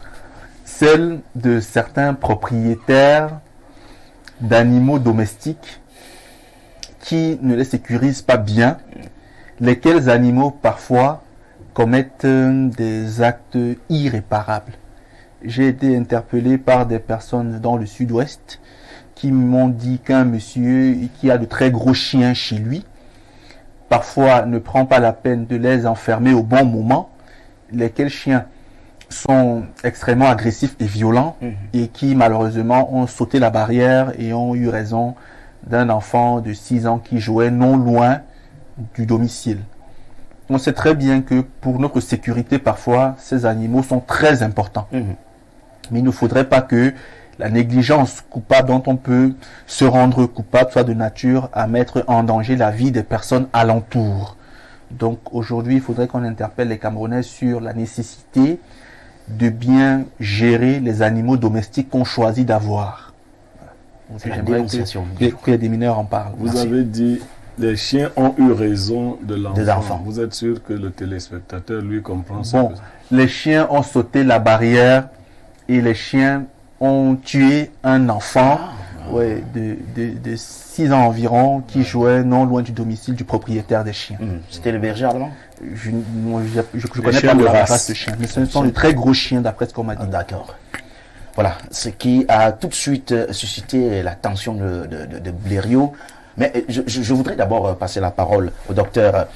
celle de certains propriétaires d'animaux domestiques qui ne les sécurisent pas bien, lesquels animaux parfois commettent des actes irréparables. J'ai été interpellé par des personnes dans le sud-ouest qui m'ont dit qu'un monsieur qui a de très gros chiens chez lui, parfois ne prend pas la peine de les enfermer au bon moment, lesquels chiens sont extrêmement agressifs et violents et qui malheureusement ont sauté la barrière et ont eu raison d'un enfant de 6 ans qui jouait non loin du domicile. On sait très bien que pour notre sécurité, parfois, ces animaux sont très importants. Mais il ne faudrait pas que la négligence coupable dont on peut se rendre coupable soit de nature à mettre en danger la vie des personnes alentour. Donc aujourd'hui, il faudrait qu'on interpelle les Camerounais sur la nécessité de bien gérer les animaux domestiques qu'on choisit d'avoir. J'aimerais que les démineurs en parlent. Vous avez dit, les chiens ont eu raison de l'enfant. Vous êtes sûr que le téléspectateur, lui, comprend ça? Bon, les chiens ont sauté la barrière et les chiens ont tué un enfant de 6 ans environ qui jouait non loin du domicile du propriétaire des chiens. C'était le berger allemand? Je connais pas la race de chiens, mais ce sont de très gros chiens d'après ce qu'on m'a dit. D'accord. Voilà, ce qui a tout de suite suscité l'attention de Blériot. Mais je voudrais d'abord passer la parole au docteur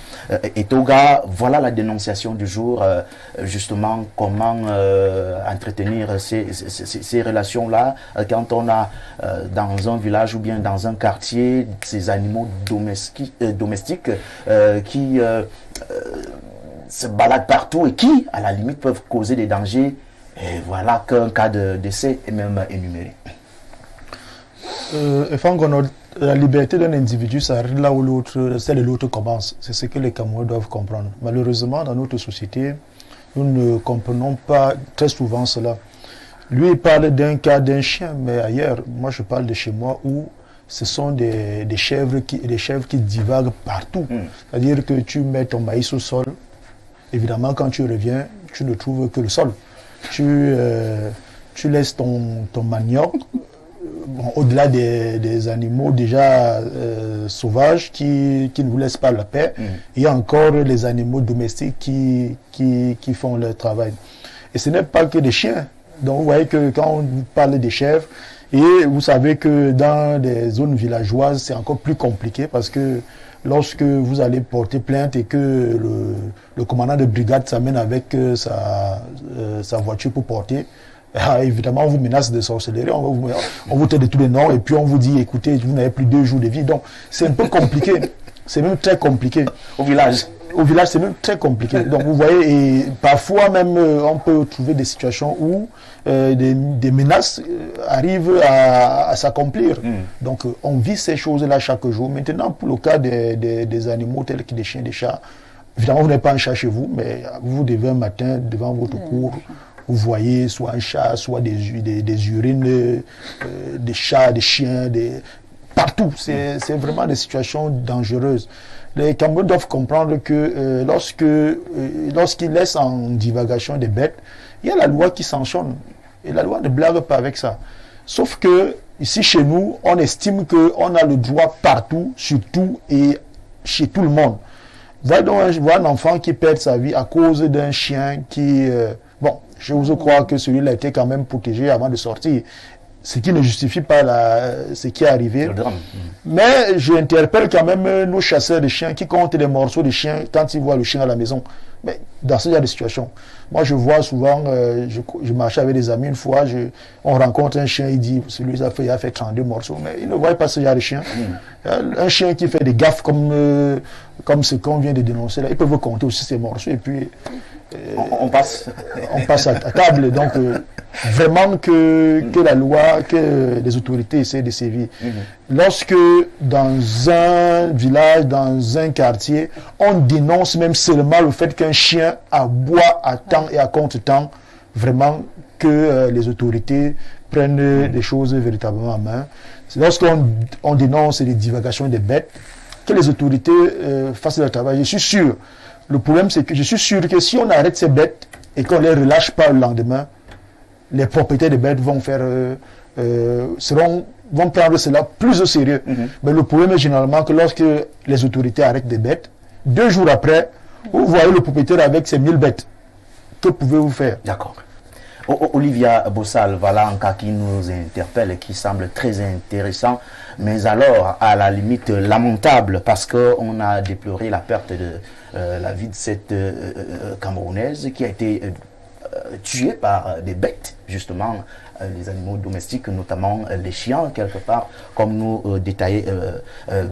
Etoga. Voilà la dénonciation du jour, justement, comment entretenir ces relations-là quand on a dans un village ou bien dans un quartier ces animaux domestiques qui se baladent partout et qui, à la limite, peuvent causer des dangers. Et voilà qu'un cas de décès est même énuméré. La liberté d'un individu s'arrête là où l'autre, celle de l'autre commence. C'est ce que les Camerounais doivent comprendre. Malheureusement, dans notre société, nous ne comprenons pas très souvent cela. Lui, il parle d'un cas d'un chien, mais ailleurs, moi je parle de chez moi où ce sont des chèvres qui divaguent partout. C'est-à-dire que tu mets ton maïs au sol, évidemment quand tu reviens, tu ne trouves que le sol. Tu laisses ton manioc au-delà des animaux déjà sauvages qui ne vous laissent pas la paix, il y a encore les animaux domestiques qui font leur travail. Et ce n'est pas que des chiens. Donc vous voyez que quand on parle des chèvres, et vous savez que dans des zones villageoises, c'est encore plus compliqué parce que lorsque vous allez porter plainte et que le commandant de brigade s'amène avec sa voiture pour porter, évidemment, on vous menace de sorcellerie, on vous tête de tous les noms et puis on vous dit, écoutez, vous n'avez plus 2 jours de vie. Donc, c'est un peu compliqué. C'est même très compliqué. Au village, c'est même très compliqué. Donc, vous voyez, et parfois même, on peut trouver des situations où des menaces arrivent à s'accomplir. Donc, on vit ces choses-là chaque jour. Maintenant, pour le cas des animaux tels que des chiens, des chats, évidemment, vous n'avez pas un chat chez vous, mais vous devez un matin, devant votre cour, vous voyez soit un chat, soit des urines, des chats, des chiens, partout. C'est vraiment des situations dangereuses. Les Camerounais doivent comprendre que lorsqu'ils laissent en divagation des bêtes, il y a la loi qui sanctionne. Et la loi ne blague pas avec ça. Sauf que, ici chez nous, on estime qu'on a le droit partout, sur tout et chez tout le monde. Voyez donc un enfant qui perd sa vie à cause d'un chien qui... bon, je vous crois que celui-là était quand même protégé avant de sortir. Ce qui ne justifie pas ce qui est arrivé. Mais j'interpelle quand même nos chasseurs de chiens qui comptent les morceaux de chiens quand ils voient le chien à la maison. Mais dans ce genre de situation, moi je vois souvent, je marchais avec des amis une fois, on rencontre un chien, il dit, celui-là il a fait 32 morceaux, mais il ne voit pas ce genre de chien. Un chien qui fait des gaffes comme ce qu'on vient de dénoncer là, il peut vous compter aussi ses morceaux et puis on passe à table. Donc vraiment que la loi, que les autorités essaient de sévir. Lorsque dans un village, dans un quartier, on dénonce même seulement le fait qu'un chien aboie à temps et à contre-temps, vraiment que les autorités prennent des choses véritablement en main. C'est lorsqu'on dénonce les divagations des bêtes, que les autorités fassent leur travail. Je suis sûr. Le problème, c'est que je suis sûr que si on arrête ces bêtes et qu'on ne les relâche pas le lendemain, les propriétaires des bêtes vont prendre cela plus au sérieux. Mais le problème est généralement que lorsque les autorités arrêtent des bêtes, 2 jours après, vous voyez le propriétaire avec ses 1000 bêtes. Que pouvez-vous faire? D'accord. Olivia Bossal, voilà un cas qui nous interpelle et qui semble très intéressant, mais alors à la limite lamentable parce qu'on a déploré la perte de la vie de cette Camerounaise qui a été tuée par des bêtes, justement les animaux domestiques, notamment les chiens, quelque part, comme nous détaillait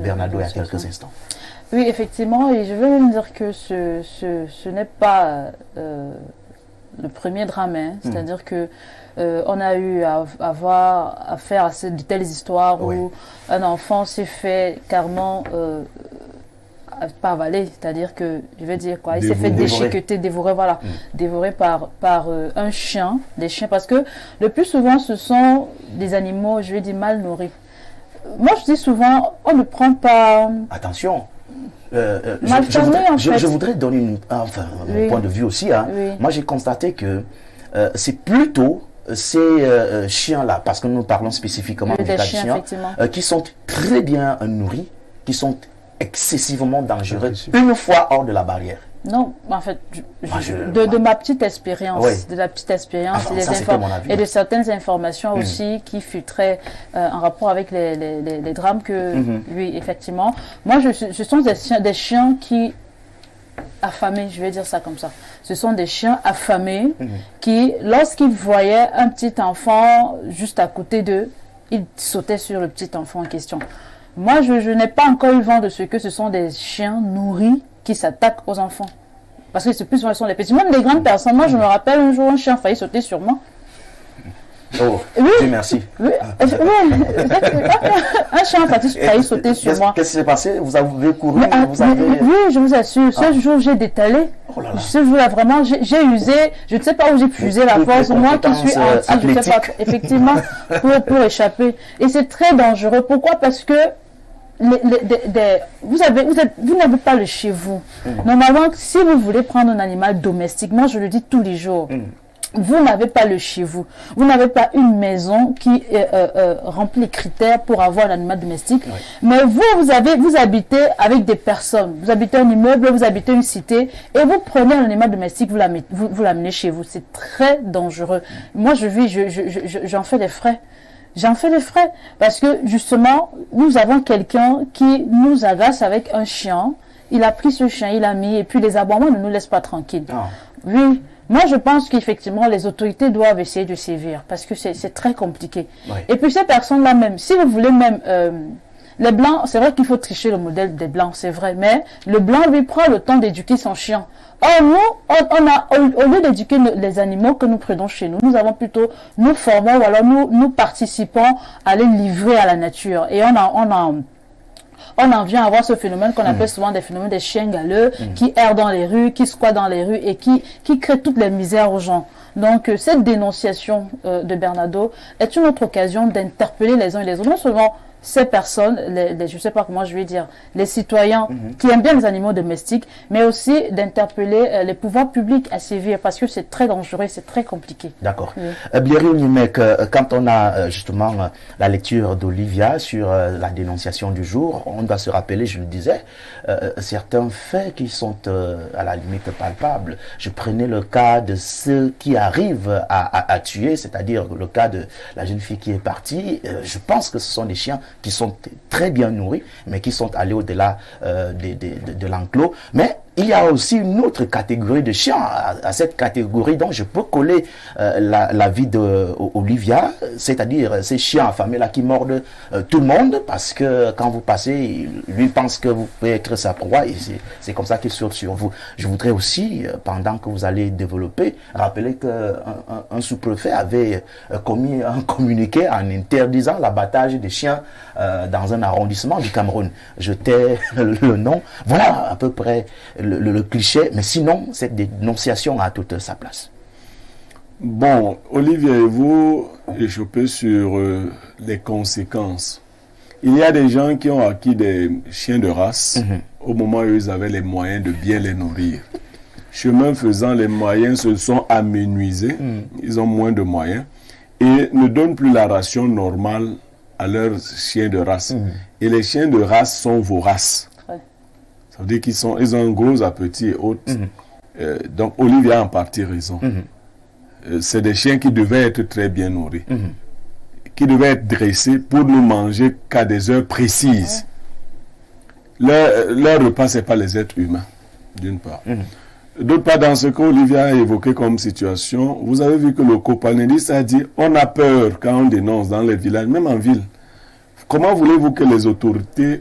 Bernardo il y a quelques instants. Oui, effectivement, et je veux même dire que ce n'est pas le premier drame, c'est-à-dire que on a eu à faire à de telles histoires où un enfant s'est fait carrément pas avaler, c'est-à-dire que, je vais dire quoi, il s'est fait déchiqueter, dévorer, voilà, dévoré par un chien, des chiens, parce que le plus souvent ce sont des animaux, je vais dire, mal nourris. Moi je dis souvent, on ne prend pas... Attention, je voudrais donner mon point de vue aussi. Moi, j'ai constaté que c'est plutôt ces chiens-là, parce que nous parlons spécifiquement des chiens, qui sont très bien nourris, qui sont excessivement dangereux une fois hors de la barrière. Non, en fait, de ma petite expérience, et de certaines informations aussi qui filtraient en rapport avec les drames que, oui, effectivement. Moi, ce sont des chiens qui affamés, je vais dire ça comme ça. Ce sont des chiens affamés qui, lorsqu'ils voyaient un petit enfant juste à côté d'eux, ils sautaient sur le petit enfant en question. Moi, je n'ai pas encore eu vent de ce que ce sont des chiens nourris qui s'attaquent aux enfants. Parce que c'est plus souvent, ce sont les petits. Même des grandes personnes. Moi, je me rappelle un jour, un chien a failli sauter sur moi. Oh, oui. Dieu merci. Oui. Un chien a failli sauter sur moi. Qu'est-ce qui s'est passé? Vous avez couru? Oui, je vous assure. Ce jour, j'ai détalé. Oh là là. Ce jour-là, vraiment, j'ai usé. Je ne sais pas où j'ai puisé la force. Moi qui suis anti, je ne sais pas, effectivement, pour échapper. Et c'est très dangereux. Pourquoi? Parce que vous n'avez pas le chez vous. Normalement, si vous voulez prendre un animal domestique, moi je le dis tous les jours, vous n'avez pas le chez vous. Vous n'avez pas une maison qui remplit les critères pour avoir un animal domestique. Oui. Mais vous habitez avec des personnes. Vous habitez un immeuble, vous habitez une cité et vous prenez un animal domestique, vous l'amenez chez vous. C'est très dangereux. Moi, j'en fais des frais. J'en fais des frais parce que justement, nous avons quelqu'un qui nous agace avec un chien. Il a pris ce chien, il l'a mis et puis les aboiements ne nous laissent pas tranquilles. Oh. Oui. Moi, je pense qu'effectivement, les autorités doivent essayer de sévir parce que c'est très compliqué. Oui. Et puis, ces personnes-là même, si vous voulez même... les Blancs, c'est vrai qu'il faut tricher le modèle des Blancs, c'est vrai, mais le Blanc, lui, prend le temps d'éduquer son chien. Or, nous, au lieu d'éduquer les animaux que nous prenons chez nous, nous avons plutôt, nous formons ou alors nous participons à les livrer à la nature. Et on en vient à avoir ce phénomène qu'on appelle souvent des phénomènes des chiens galeux qui errent dans les rues, qui squattent dans les rues et qui créent toutes les misères aux gens. Donc, cette dénonciation de Bernardo est une autre occasion d'interpeller les uns et les autres. Non seulement ces personnes, je ne sais pas comment je vais dire, les citoyens qui aiment bien les animaux domestiques, mais aussi d'interpeller les pouvoirs publics à sévir parce que c'est très dangereux, c'est très compliqué. D'accord. Blairy Nimek, quand on a justement la lecture d'Olivia sur la dénonciation du jour, on doit se rappeler, je le disais, certains faits qui sont à la limite palpables. Je prenais le cas de ceux qui arrivent à tuer, c'est-à-dire le cas de la jeune fille qui est partie. Je pense que ce sont des chiens qui sont très bien nourris, mais qui sont allés au-delà de l'enclos. Mais il y a aussi une autre catégorie de chiens. À cette catégorie, donc je peux coller la vie d'Olivia, c'est-à-dire ces chiens affamés-là qui mordent tout le monde, parce que quand vous passez, lui pense que vous pouvez être sa proie, et c'est comme ça qu'il saute sur vous. Je voudrais aussi, pendant que vous allez développer, rappeler qu'un sous-préfet avait commis un communiqué en interdisant l'abattage des chiens dans un arrondissement du Cameroun. Je tais le nom. Voilà à peu près le cliché, mais sinon, cette dénonciation a toute sa place. Bon, Olivier, vous échopez sur les conséquences. Il y a des gens qui ont acquis des chiens de race au moment où ils avaient les moyens de bien les nourrir. Chemin faisant, les moyens se sont amenuisés, ils ont moins de moyens, et ne donnent plus la ration normale à leurs chiens de race. Et les chiens de race sont voraces. Ça veut dire qu'ils ont un gros appétit et autres. Donc, Olivier a en partie raison. C'est des chiens qui devaient être très bien nourris, qui devaient être dressés pour ne manger qu'à des heures précises. Leur repas, ce n'est pas les êtres humains, d'une part. D'autre part, dans ce qu'Olivier a évoqué comme situation, vous avez vu que le copanéliste a dit on a peur quand on dénonce dans les villages, même en ville. Comment voulez-vous que les autorités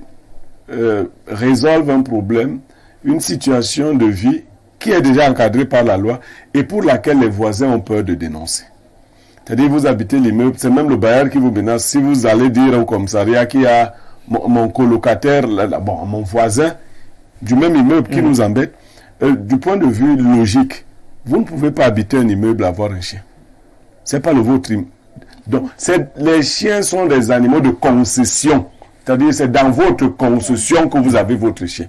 résolvent un problème, une situation de vie qui est déjà encadrée par la loi et pour laquelle les voisins ont peur de dénoncer? C'est-à-dire, vous habitez l'immeuble, c'est même le bailleur qui vous menace. Si vous allez dire au commissariat qu'il y a mon colocataire, mon voisin du même immeuble qui nous embête, du point de vue logique, vous ne pouvez pas habiter un immeuble et avoir un chien. Ce n'est pas le vôtre. Donc, les chiens sont des animaux de concession. C'est-à-dire, c'est dans votre concession que vous avez votre chien.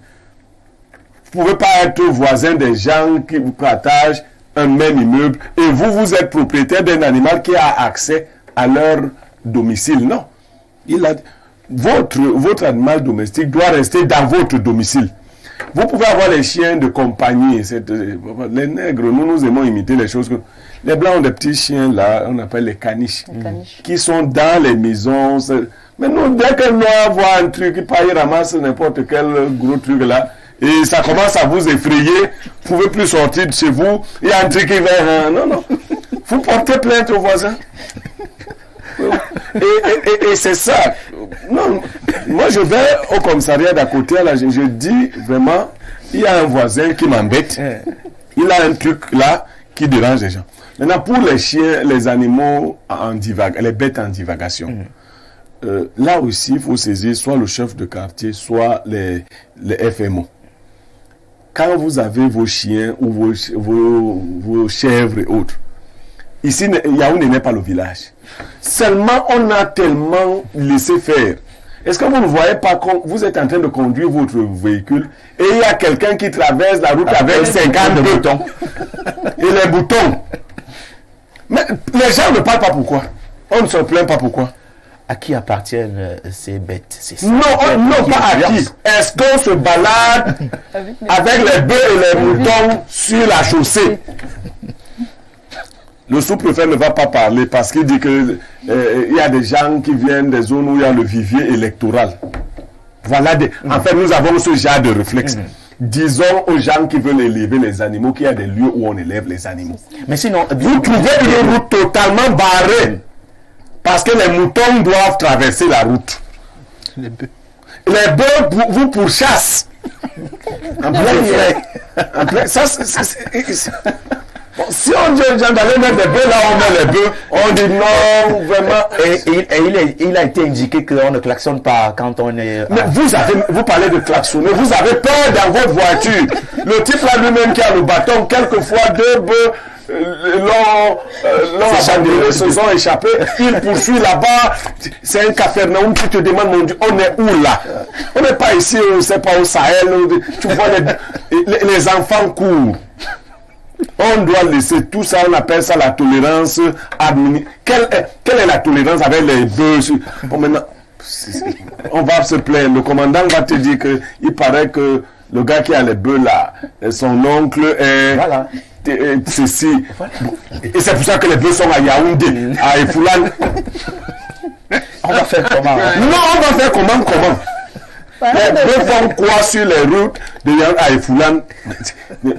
Vous ne pouvez pas être voisin des gens qui vous partagent un même immeuble et vous êtes propriétaire d'un animal qui a accès à leur domicile. Non. Votre animal domestique doit rester dans votre domicile. Vous pouvez avoir les chiens de compagnie. Les nègres, nous aimons imiter les choses. Les blancs ont des petits chiens là, on appelle les caniches, qui sont dans les maisons. Mais nous, dès qu'un noir voit un truc, il ramasse n'importe quel gros truc là, et ça commence à vous effrayer, vous ne pouvez plus sortir de chez vous, il y a un truc qui va... Non. Vous portez plainte aux voisins. Et c'est ça. Non, moi je vais au commissariat d'à côté, là, je dis vraiment, il y a un voisin qui m'embête, il a un truc là qui dérange les gens. Maintenant, pour les chiens, les animaux les bêtes en divagation, là aussi, il faut saisir soit le chef de quartier, soit les FMO. Quand vous avez vos chiens ou vos chèvres et autres, ici, Yaoundé n'est pas le village. Seulement, on a tellement laissé faire. Est-ce que vous ne voyez pas quand vous êtes en train de conduire votre véhicule et il y a quelqu'un qui traverse la route avec 50 boutons et les boutons. Mais les gens ne parlent pas pourquoi. On ne se plaint pas pourquoi. À qui appartiennent ces bêtes? Non, pas à qui. Est-ce qu'on se balade avec les bœufs et les moutons sur la chaussée? Le sous-préfet ne va pas parler parce qu'il dit que il y a des gens qui viennent des zones où il y a le vivier électoral. Voilà. En fait, nous avons ce genre de réflexe. Disons aux gens qui veulent élever les animaux qu'il y a des lieux où on élève les animaux. Mais sinon, vous trouvez une route totalement barrée parce que les moutons doivent traverser la route. Les bœufs vous pourchassent. En plein, ça, bon, si on dit aux gens d'aller mettre des bœufs là, on met les bœufs, on dit non, vraiment. Et il a été indiqué qu'on ne klaxonne pas quand on est... Mais vous parlez de klaxonner, vous avez peur dans votre voiture. Le type là lui-même qui a le bâton, quelquefois deux bœufs l'ont abandonné, se sont échappés, il poursuit là-bas, c'est un capernaum, tu te demandes, mon Dieu, on est où là? On n'est pas ici, on ne sait pas au Sahel, tu vois les enfants courent. On doit laisser tout ça, on appelle ça la tolérance administrative. Quelle est la tolérance avec les bœufs? Bon, maintenant, on va se plaindre. Le commandant va te dire qu'il paraît que le gars qui a les bœufs là, son oncle est... Voilà. Ceci. Et c'est pour ça que les bœufs sont à Yaoundé, à Efoulan. On va faire comment? Non, on va faire comment? Les bœufs font quoi sur les routes de Yaoundé à Efoulan?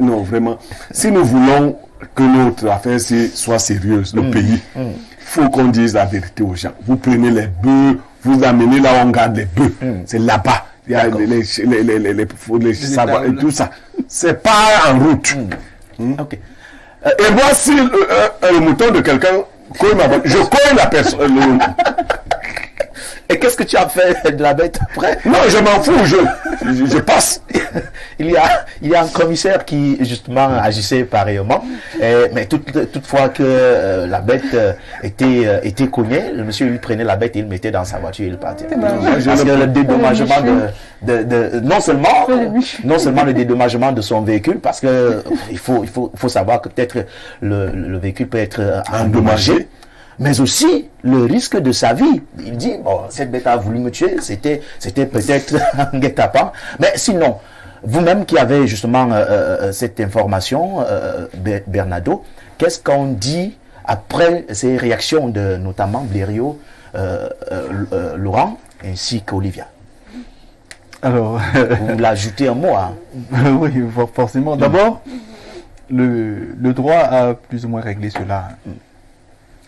Non, vraiment. Si nous voulons que notre affaire soit sérieuse, le pays, il faut qu'on dise la vérité aux gens. Vous prenez les bœufs, vous amenez là où on garde les bœufs. C'est là-bas. Il y a les savoirs et tout ça. C'est pas en route. Ok. Et moi, si le mouton de quelqu'un cogne ma voiture, je cogne la personne. Et qu'est-ce que tu as fait de la bête après? Non, je m'en fous, je passe. Il y a un commissaire qui justement agissait pareillement, mais toutefois que la bête était cognée, le monsieur lui prenait la bête, il le mettait dans sa voiture et il partait. Parce que le dédommagement non seulement le dédommagement de son véhicule, parce que il faut savoir que peut-être le véhicule peut être endommagé, mais aussi le risque de sa vie. Il dit, bon, cette bête a voulu me tuer, c'était peut-être un guet-apens. Mais sinon, vous-même qui avez justement cette information, Bernardo, qu'est-ce qu'on dit après ces réactions de notamment Blériot, Laurent ainsi qu'Olivia? Alors, Vous voulez ajouter un mot, hein? Oui, forcément. D'abord, le droit a plus ou moins réglé cela.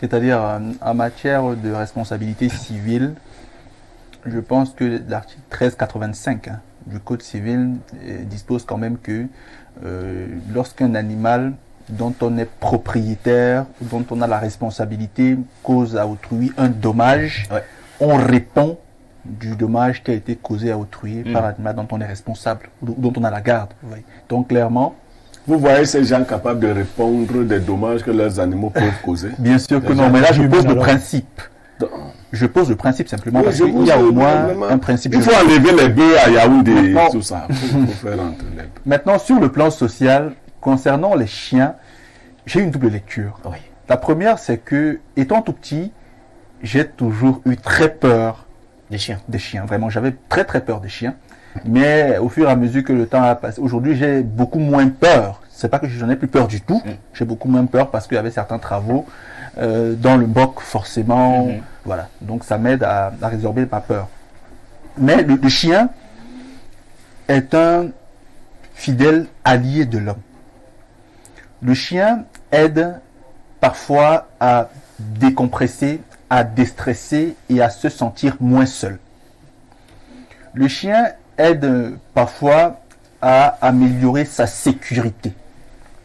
C'est-à-dire, en matière de responsabilité civile, je pense que l'article 1385 du Code civil dispose quand même que lorsqu'un animal dont on est propriétaire, dont on a la responsabilité, cause à autrui un dommage, on répond du dommage qui a été causé à autrui par l'animal dont on est responsable, dont on a la garde. Donc clairement, vous voyez ces gens capables de répondre des dommages que leurs animaux peuvent causer? Bien sûr que non, mais là je pose le principe. Je pose le principe simplement parce qu'il y a au moins un principe. Il faut enlever les bœufs à Yaoundé et tout ça. Faut faire entrer les bœufs. Maintenant, sur le plan social, concernant les chiens, j'ai une double lecture. Oui. La première, c'est que, étant tout petit, j'ai toujours eu très peur des chiens. Des chiens, vraiment, j'avais très très peur des chiens. Mais au fur et à mesure que le temps a passé, aujourd'hui j'ai beaucoup moins peur. C'est pas que j'en ai plus peur du tout. J'ai beaucoup moins peur parce qu'il y avait certains travaux dans le MOC forcément. Voilà. Donc ça m'aide à résorber ma peur. Mais le chien est un fidèle allié de l'homme. Le chien aide parfois à décompresser, à déstresser et à se sentir moins seul. Le chien aide parfois à améliorer sa sécurité.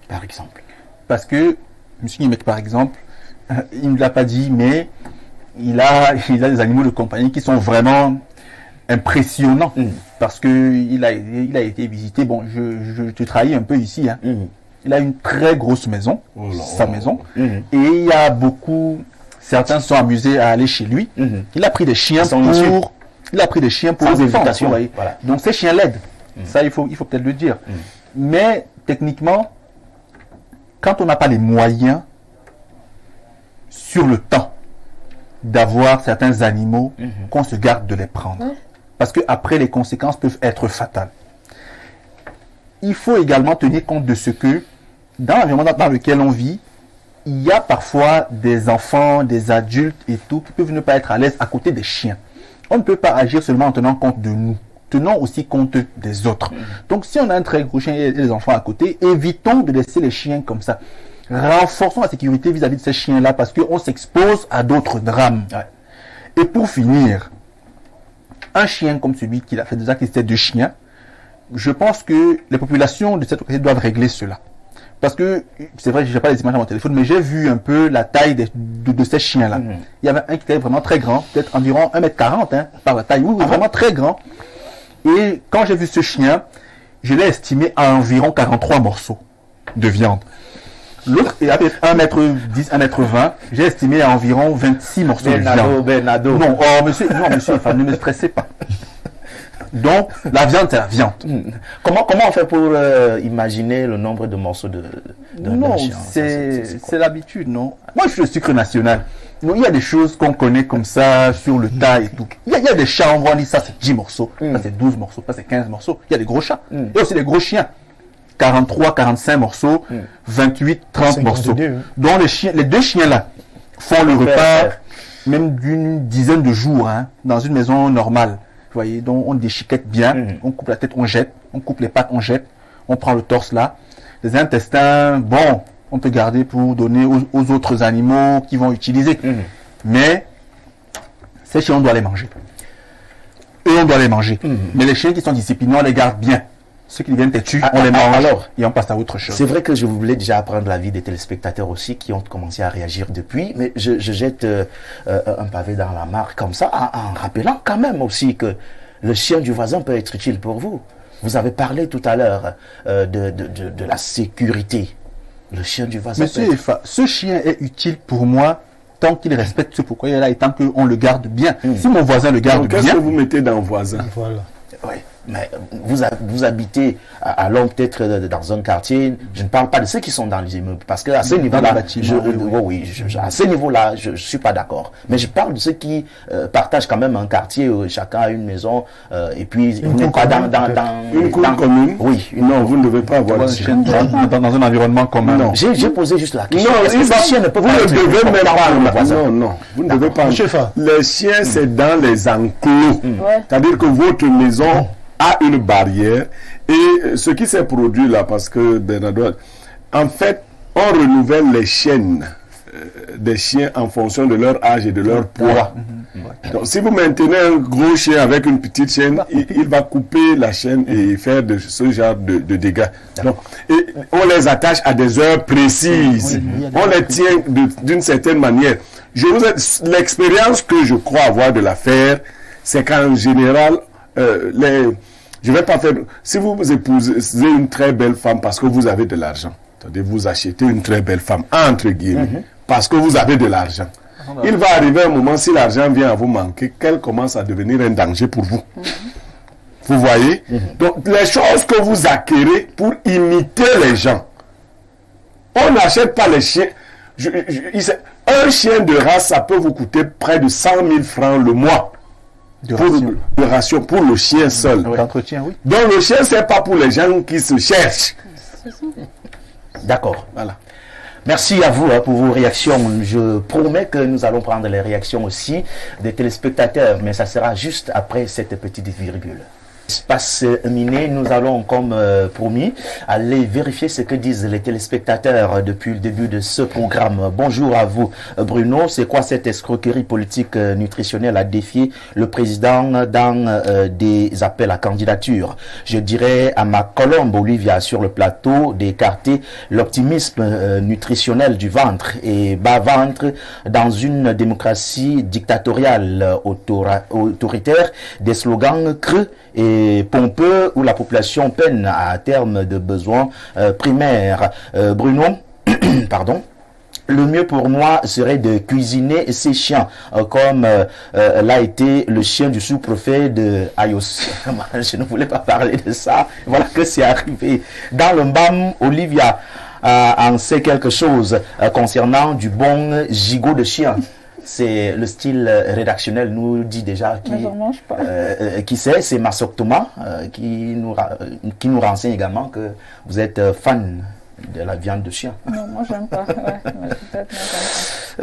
Par exemple. Parce que, M. Nimek, par exemple, il ne l'a pas dit, mais il a des animaux de compagnie qui sont vraiment impressionnants. Parce qu'il a été visité, bon, je trahis un peu ici, hein. Il a une très grosse maison, sa maison, et il y a beaucoup, certains se sont amusés à aller chez lui. Il a pris des chiens pour... Il a pris des chiens pour les enfants. Voilà. Donc ces chiens l'aident. Ça, il faut peut-être le dire. Mais techniquement, quand on n'a pas les moyens sur le temps d'avoir certains animaux, qu'on se garde de les prendre. Parce que après les conséquences peuvent être fatales. Il faut également tenir compte de ce que, dans l'environnement dans lequel on vit, il y a parfois des enfants, des adultes et tout, qui peuvent ne pas être à l'aise à côté des chiens. On ne peut pas agir seulement en tenant compte de nous. Tenons aussi compte des autres. Donc si on a un très gros chien et les enfants à côté, évitons de laisser les chiens comme ça. Renforçons la sécurité vis-à-vis de ces chiens-là parce qu'on s'expose à d'autres drames. Et pour finir, un chien comme celui qu'il a fait déjà, qui c'était 2 chiens, je pense que les populations de cette localité doivent régler cela. Parce que, c'est vrai, je n'ai pas les images à mon téléphone, mais j'ai vu un peu la taille de ces chiens-là. Il y avait un qui était vraiment très grand, peut-être environ 1m40, hein, par la taille, oui, vraiment très grand. Et quand j'ai vu ce chien, je l'ai estimé à environ 43 morceaux de viande. L'autre est avec 1m10, 1m20. J'ai estimé à environ 26 morceaux de viande. Bernardo. Non, oh, monsieur, enfin, ne me stressez pas. Donc, la viande, c'est la viande. Comment on fait pour imaginer le nombre de morceaux d'un chien? C'est l'habitude, non? Moi, je suis le sucre national. Donc, il y a des choses qu'on connaît comme ça, sur le tas et tout. Il y a des chats, on dit ça, c'est 10 morceaux, ça, c'est 12 morceaux, ça, c'est 15 morceaux. Il y a des gros chats. Il y a aussi des gros chiens. 43, 45 morceaux, 28, 30 morceaux. Donc, les 2 chiens-là font le repas, même d'une dizaine de jours, hein, dans une maison normale. Vous voyez, donc on déchiquette bien, on coupe la tête, on jette, on coupe les pattes, on jette, on prend le torse là. Les intestins, bon, on peut garder pour donner aux autres animaux qui vont utiliser. Mais ces chiens, on doit les manger. Et on doit les manger. Mais les chiens qui sont disciplinés, on les garde bien. Ceux qui viennent têtus, on les mange et on passe à autre chose. C'est vrai que je voulais déjà apprendre l'avis des téléspectateurs aussi qui ont commencé à réagir depuis, mais je jette un pavé dans la mare comme ça, en rappelant quand même aussi que le chien du voisin peut être utile pour vous. Vous avez parlé tout à l'heure de la sécurité. Le chien du voisin. Monsieur Efa, ce chien est utile pour moi tant qu'il respecte ce pourquoi il est là et tant qu'on le garde bien. Si mon voisin le garde bien... Qu'est-ce que vous mettez dans voisin? Voilà. Oui, mais vous habitez à Londres, peut-être dans un quartier. Je ne parle pas de ceux qui sont dans les immeubles, parce que à ce niveau-là, à ce niveau-là, je suis pas d'accord. Mais je parle de ceux qui partagent quand même un quartier où chacun a une maison et puis vous n'êtes pas dans une cour commune. Oui, non, vous ne devez pas avoir de chien dans un environnement commun. Non. J'ai posé juste la question. Non, les chiens ne peuvent vous pas ne être devez même pas. voisin. Non, vous ne devez pas. Les chiens, c'est dans les enclos. Ouais. C'est-à-dire que votre maison a une barrière. Et ce qui s'est produit là, parce que Bernardo, en fait, on renouvelle les chaînes des chiens en fonction de leur âge et de leur poids. Donc, si vous maintenez un gros chien avec une petite chaîne, il va couper la chaîne et faire de ce genre de dégâts. Donc, et on les attache à des heures précises. On les tient d'une certaine manière. L'expérience que je crois avoir de l'affaire, c'est qu'en général, je vais pas faire. Si vous épousez une très belle femme parce que vous avez de l'argent, c'est-à-dire vous achetez une très belle femme, entre guillemets, parce que vous avez de l'argent. Il va arriver un moment, si l'argent vient à vous manquer, qu'elle commence à devenir un danger pour vous. Vous voyez? Donc, les choses que vous acquérez pour imiter les gens. On n'achète pas les chiens. Un chien de race, ça peut vous coûter près de 100 000 francs le mois. De ration pour le chien seul. D'entretien, oui. Donc le chien, c'est pas pour les gens qui se cherchent. D'accord. Voilà. Merci à vous pour vos réactions. Je promets que nous allons prendre les réactions aussi des téléspectateurs, mais ça sera juste après cette petite virgule. Espace miné, nous allons, comme promis, aller vérifier ce que disent les téléspectateurs depuis le début de ce programme. Bonjour à vous, Bruno. C'est quoi cette escroquerie politique nutritionnelle à défier le président dans des appels à candidature? Je dirais à ma colombe Olivia sur le plateau d'écarter l'optimisme nutritionnel du ventre et bas-ventre dans une démocratie dictatoriale autoritaire, des slogans creux et pompeux où la population peine à terme de besoins primaires. Bruno, pardon. Le mieux pour moi serait de cuisiner ces chiens, comme l'a été le chien du sous-préfet de Ayos. Je ne voulais pas parler de ça. Voilà que c'est arrivé. Dans le Mbam, Olivia en sait quelque chose concernant du bon gigot de chien. C'est le style rédactionnel nous dit déjà qui c'est Massok Thomas qui nous renseigne également que vous êtes fan de la viande de chien. Non, moi j'aime pas.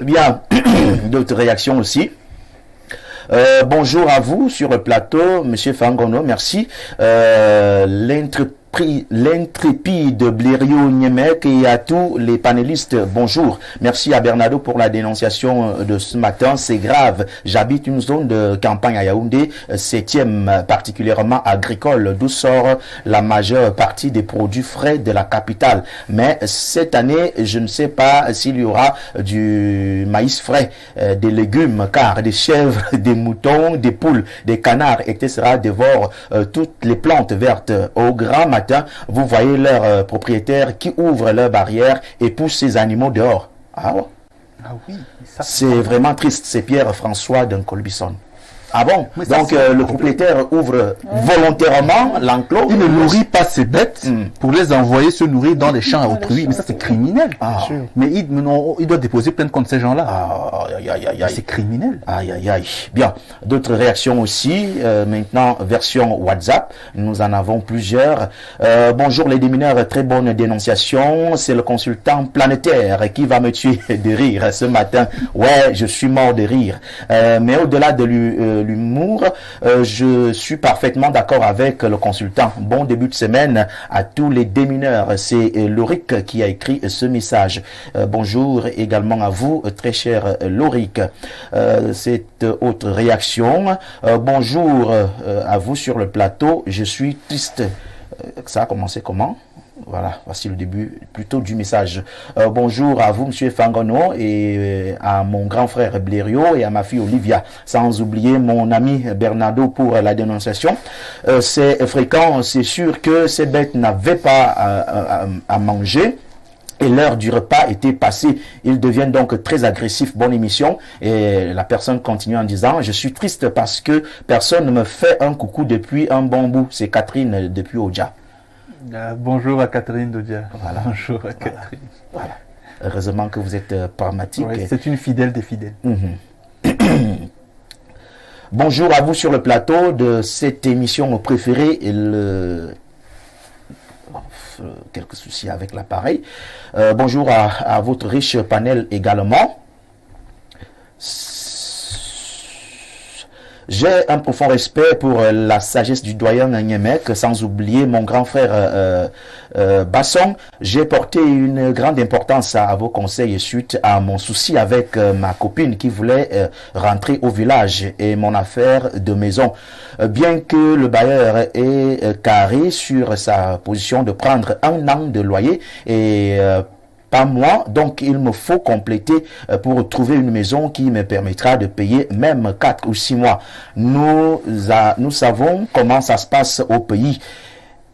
Bien, d'autres réactions aussi. Bonjour à vous sur le plateau, Monsieur Fangono, merci. L'intrépide Blériot Niemek et à tous les panélistes, bonjour. Merci à Bernardo pour la dénonciation de ce matin. C'est grave. J'habite une zone de campagne à Yaoundé, 7e, particulièrement agricole, d'où sort la majeure partie des produits frais de la capitale. Mais cette année, je ne sais pas s'il y aura du maïs frais, des légumes, car des chèvres, des moutons, des poules, des canards, etc. dévorent toutes les plantes vertes. Au grand matin, vous voyez leurs propriétaires qui ouvrent leurs barrières et poussent ces animaux dehors. Ah ouais. Ah oui. C'est vraiment triste. C'est Pierre-François d'Uncolbison. Ah bon? Donc le propriétaire ouvre volontairement l'enclos. Il ne nourrit pas ses bêtes pour les envoyer se nourrir dans les champs à autrui. Mais ça, c'est criminel. Mais il doit déposer plainte contre ces gens-là. C'est criminel. Aïe, aïe, aïe. Bien. D'autres réactions aussi. Maintenant, version WhatsApp. Nous en avons plusieurs. Bonjour les démineurs. Très bonne dénonciation. C'est le consultant planétaire qui va me tuer de rire ce matin. Ouais, je suis mort de rire. Mais au-delà de l'humour, je suis parfaitement d'accord avec le consultant. Bon début de semaine à tous les démineurs. C'est Loric qui a écrit ce message. Bonjour également à vous, très cher Loric. Cette autre réaction. Bonjour à vous sur le plateau. Je suis triste. Ça a commencé comment? Voilà, voici le début plutôt du message. Bonjour à vous, Monsieur Fangono, et à mon grand frère Blériot et à ma fille Olivia, sans oublier mon ami Bernardo pour la dénonciation. C'est fréquent, c'est sûr que ces bêtes n'avaient pas à manger. Et l'heure du repas était passée. Ils deviennent donc très agressifs. Bonne émission. Et la personne continue en disant, je suis triste parce que personne ne me fait un coucou depuis un bon bout. C'est Catherine depuis Oja. Bonjour à Catherine d'Odia. Voilà. Bonjour à Catherine. Voilà. Heureusement que vous êtes pragmatique. Ouais, c'est une fidèle des fidèles. Bonjour à vous sur le plateau de cette émission préférée. Quelques soucis avec l'appareil. Bonjour à votre riche panel également. J'ai un profond respect pour la sagesse du doyen Niemek, sans oublier mon grand frère Basson. J'ai porté une grande importance à vos conseils suite à mon souci avec ma copine qui voulait rentrer au village et mon affaire de maison. Bien que le bailleur est carré sur sa position de prendre 1 an de loyer et pas moi, donc il me faut compléter pour trouver une maison qui me permettra de payer même 4 ou 6 mois. Nous savons comment ça se passe au pays.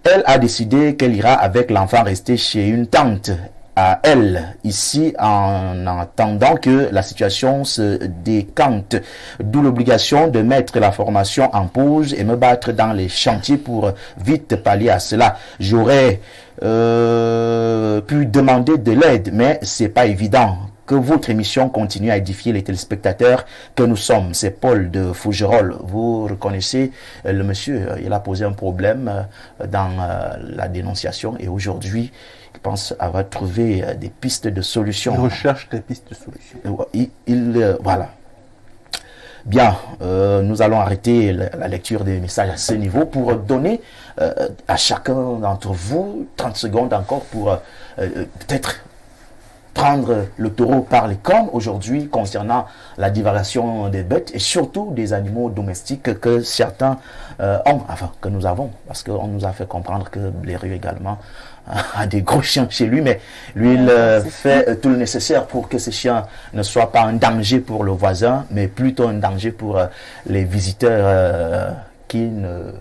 Elle a décidé qu'elle ira avec l'enfant rester chez une tante à elle, ici, en attendant que la situation se décante. D'où l'obligation de mettre la formation en pause et me battre dans les chantiers pour vite pallier à cela. J'aurais pu demander de l'aide, mais c'est pas évident. Que votre émission continue à édifier les téléspectateurs que nous sommes. C'est Paul de Fougerolles. Vous reconnaissez le monsieur, il a posé un problème dans la dénonciation et aujourd'hui, il pense avoir trouvé des pistes de solution. Il recherche des pistes de solution. Voilà. Bien, nous allons arrêter la lecture des messages à ce niveau pour donner à chacun d'entre vous 30 secondes encore pour peut-être prendre le taureau par les cornes aujourd'hui concernant la divagation des bêtes et surtout des animaux domestiques que certains ont, enfin que nous avons, parce qu'on nous a fait comprendre que Blériot également a des gros chiens chez lui, mais lui il fait tout le nécessaire pour que ces chiens ne soient pas un danger pour le voisin, mais plutôt un danger pour les visiteurs qui ne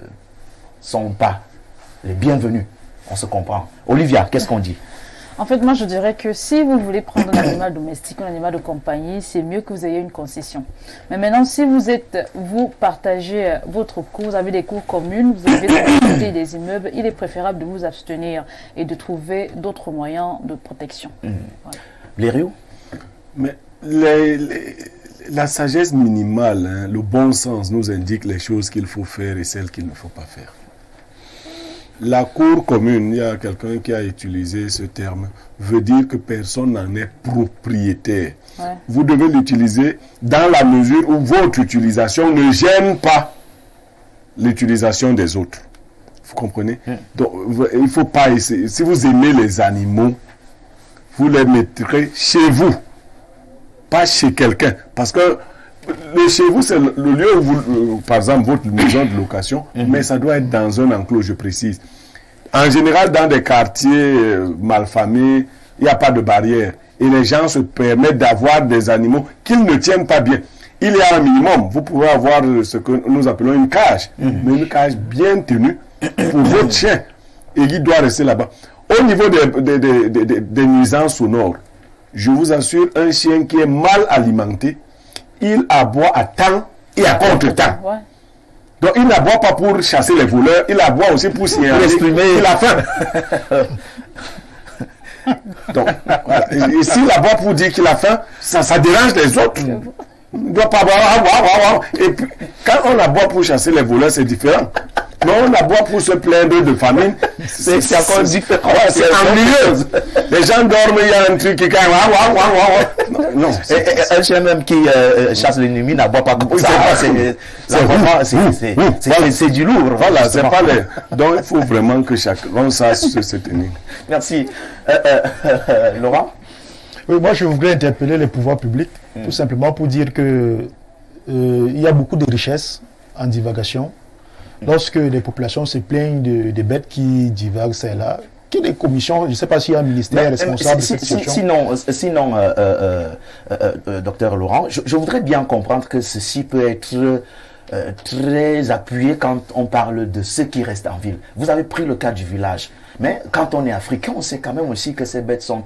sont pas les bienvenus. On se comprend. Olivia, qu'est-ce qu'on dit? En fait, moi, je dirais que si vous voulez prendre un animal domestique, un animal de compagnie, c'est mieux que vous ayez une concession. Mais maintenant, si vous partagez votre cour, vous avez des cours communes, vous avez des immeubles, il est préférable de vous abstenir et de trouver d'autres moyens de protection. Voilà. Lério? Mais la sagesse minimale, hein, le bon sens nous indique les choses qu'il faut faire et celles qu'il ne faut pas faire. La cour commune, il y a quelqu'un qui a utilisé ce terme, veut dire que personne n'en est propriétaire. Ouais. Vous devez l'utiliser dans la mesure où votre utilisation ne gêne pas l'utilisation des autres. Vous comprenez? Donc, il ne faut pas essayer. Si vous aimez les animaux, vous les mettrez chez vous, pas chez quelqu'un. Parce que chez vous, c'est le lieu où vous, par exemple, votre maison de location, mais ça doit être dans un enclos, je précise. En général, dans des quartiers malfamés, il n'y a pas de barrière. Et les gens se permettent d'avoir des animaux qu'ils ne tiennent pas bien. Il y a un minimum. Vous pouvez avoir ce que nous appelons une cage, mais une cage bien tenue pour votre chien. Et il doit rester là-bas. Au niveau des nuisances sonores, je vous assure, un chien qui est mal alimenté, il aboie à temps et à contre-temps. Ouais. Donc il n'aboie pas pour chasser les voleurs, il aboie aussi pour signaler qu'il a faim. Donc, voilà. Et s'il aboie pour dire qu'il a faim, ça dérange les autres. Il ne doit pas aboire. Et puis, quand on aboie pour chasser les voleurs, c'est différent. Mais on aboie pour se plaindre de famine, c'est encore différent. Ouais, c'est ennuyeux. Les gens dorment, il y a un truc qui caille. Non. Un chien même qui chasse l'ennemi n'aboie pas comme ça. C'est du lourd. Voilà, c'est pas les. Donc il faut vraiment que chacun sache se tenir. Merci. Laurent? Oui, moi je voudrais interpeller les pouvoirs publics, tout simplement pour dire que il y a beaucoup de richesses en divagation. Lorsque les populations se plaignent des bêtes qui divaguent ça et là, qu'il y ait des commissions, je ne sais pas s'il y a un ministère responsable de cette situation. Sinon, docteur Laurent, je voudrais bien comprendre que ceci peut être très appuyé quand on parle de ceux qui restent en ville. Vous avez pris le cas du village, mais quand on est africain, on sait quand même aussi que ces bêtes sont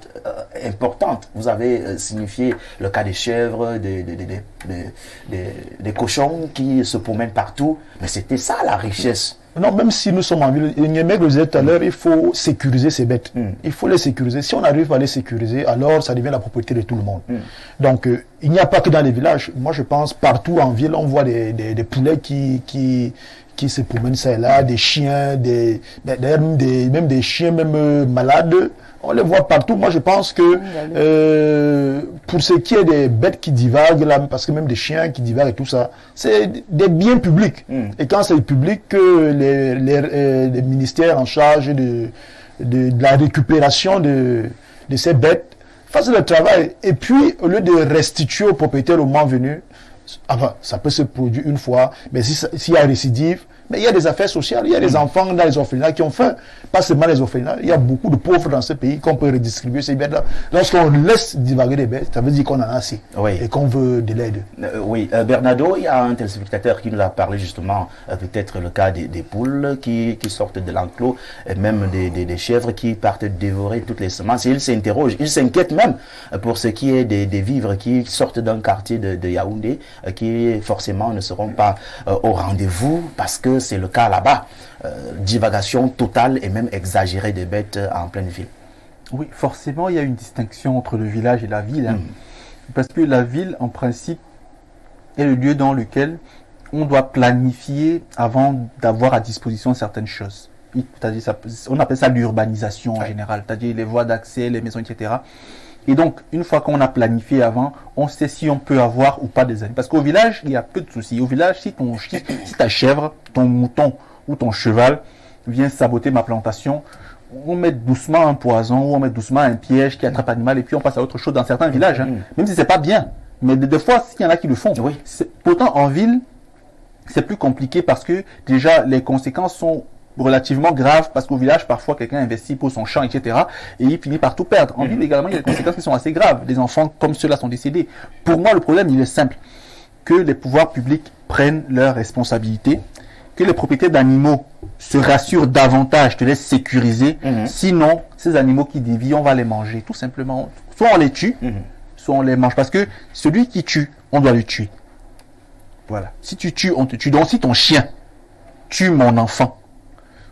importantes. Vous avez signifié le cas des chèvres, des cochons qui se promènent partout, mais c'était ça la richesse. Non, même si nous sommes en ville, Niamey le disait tout à l'heure, il faut sécuriser ces bêtes. Il faut les sécuriser. Si on arrive à les sécuriser, alors ça devient la propriété de tout le monde. Donc, il n'y a pas que dans les villages. Moi, je pense partout en ville, on voit des poulets qui se promènent ça et là, des chiens, même des chiens même malades. On les voit partout. Moi, je pense que pour ce qui est des bêtes qui divaguent, là, parce que même des chiens qui divaguent et tout ça, c'est des biens publics. Et quand c'est public, que les ministères en charge de la récupération de ces bêtes fassent le travail. Et puis, au lieu de restituer aux propriétaires au moment venu, enfin, ça peut se produire une fois, mais s'il y a récidive, mais il y a des affaires sociales, il y a des enfants dans les orphelinats qui ont faim, pas seulement les orphelinats, il y a beaucoup de pauvres dans ce pays qu'on peut redistribuer ces bêtes-là. Lorsqu'on laisse divaguer des bêtes, ça veut dire qu'on en a assez et qu'on veut de l'aide. Oui, Bernardo, il y a un téléspectateur qui nous a parlé justement, peut-être le cas des poules qui sortent de l'enclos, et même des chèvres qui partent dévorer toutes les semences. Et il s'interroge, il s'inquiète même pour ce qui est des vivres qui sortent d'un quartier de Yaoundé, qui forcément ne seront pas au rendez-vous parce que c'est le cas là-bas. Divagation totale et même exagérée des bêtes en pleine ville. Oui, forcément, il y a une distinction entre le village et la ville. Parce que la ville, en principe, est le lieu dans lequel on doit planifier avant d'avoir à disposition certaines choses. On appelle ça l'urbanisation en général, c'est-à-dire les voies d'accès, les maisons, etc. Et donc, une fois qu'on a planifié avant, on sait si on peut avoir ou pas des animaux. Parce qu'au village, il y a peu de soucis. Au village, si ta chèvre, ton mouton ou ton cheval vient saboter ma plantation, on met doucement un poison ou on met doucement un piège qui attrape l'animal et puis on passe à autre chose dans certains villages. Même si c'est pas bien. Mais des fois, il y en a qui le font. Oui. Pourtant, en ville, c'est plus compliqué parce que déjà, les conséquences sont relativement grave parce qu'au village, parfois, quelqu'un investit pour son champ, etc. et il finit par tout perdre. En ville, également, il y a des conséquences qui sont assez graves. Des enfants comme ceux-là sont décédés. Pour moi, le problème, il est simple. Que les pouvoirs publics prennent leurs responsabilités, que les propriétaires d'animaux se rassure davantage, te laisse sécuriser. Sinon, ces animaux qui dévient, on va les manger, tout simplement. Soit on les tue, soit on les mange. Parce que celui qui tue, on doit le tuer. Voilà. Si tu tues, on te tue. Donc si ton chien tue mon enfant,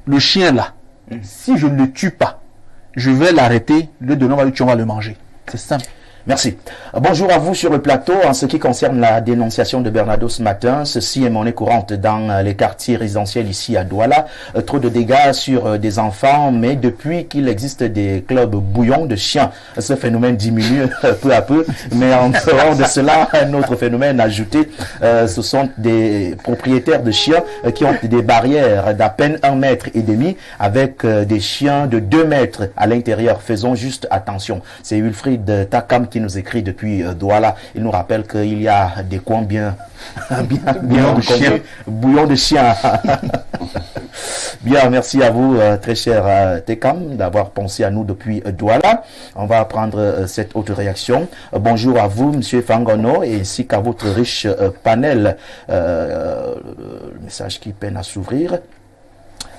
le chien là, si je ne le tue pas, je vais l'arrêter, le donner, on va le tuer, on va le manger. C'est simple. Merci. Bonjour à vous sur le plateau. En ce qui concerne la dénonciation de Bernardo ce matin, ceci est monnaie courante dans les quartiers résidentiels ici à Douala. Trop de dégâts sur des enfants, mais depuis qu'il existe des clubs bouillons de chiens, ce phénomène diminue peu à peu. Mais en dehors de cela, un autre phénomène ajouté, ce sont des propriétaires de chiens qui ont des barrières d'à peine 1,5 mètre avec des chiens de 2 mètres à l'intérieur. Faisons juste attention. C'est Wilfried Takam qui nous écrit depuis Douala. Il nous rappelle qu'il y a des coins bien bouillon de chien. Bien, merci à vous, très cher Tekam, d'avoir pensé à nous depuis Douala. On va prendre cette autre réaction. Bonjour à vous, Monsieur Fangono, et ainsi qu'à votre riche panel. Le message qui peine à s'ouvrir.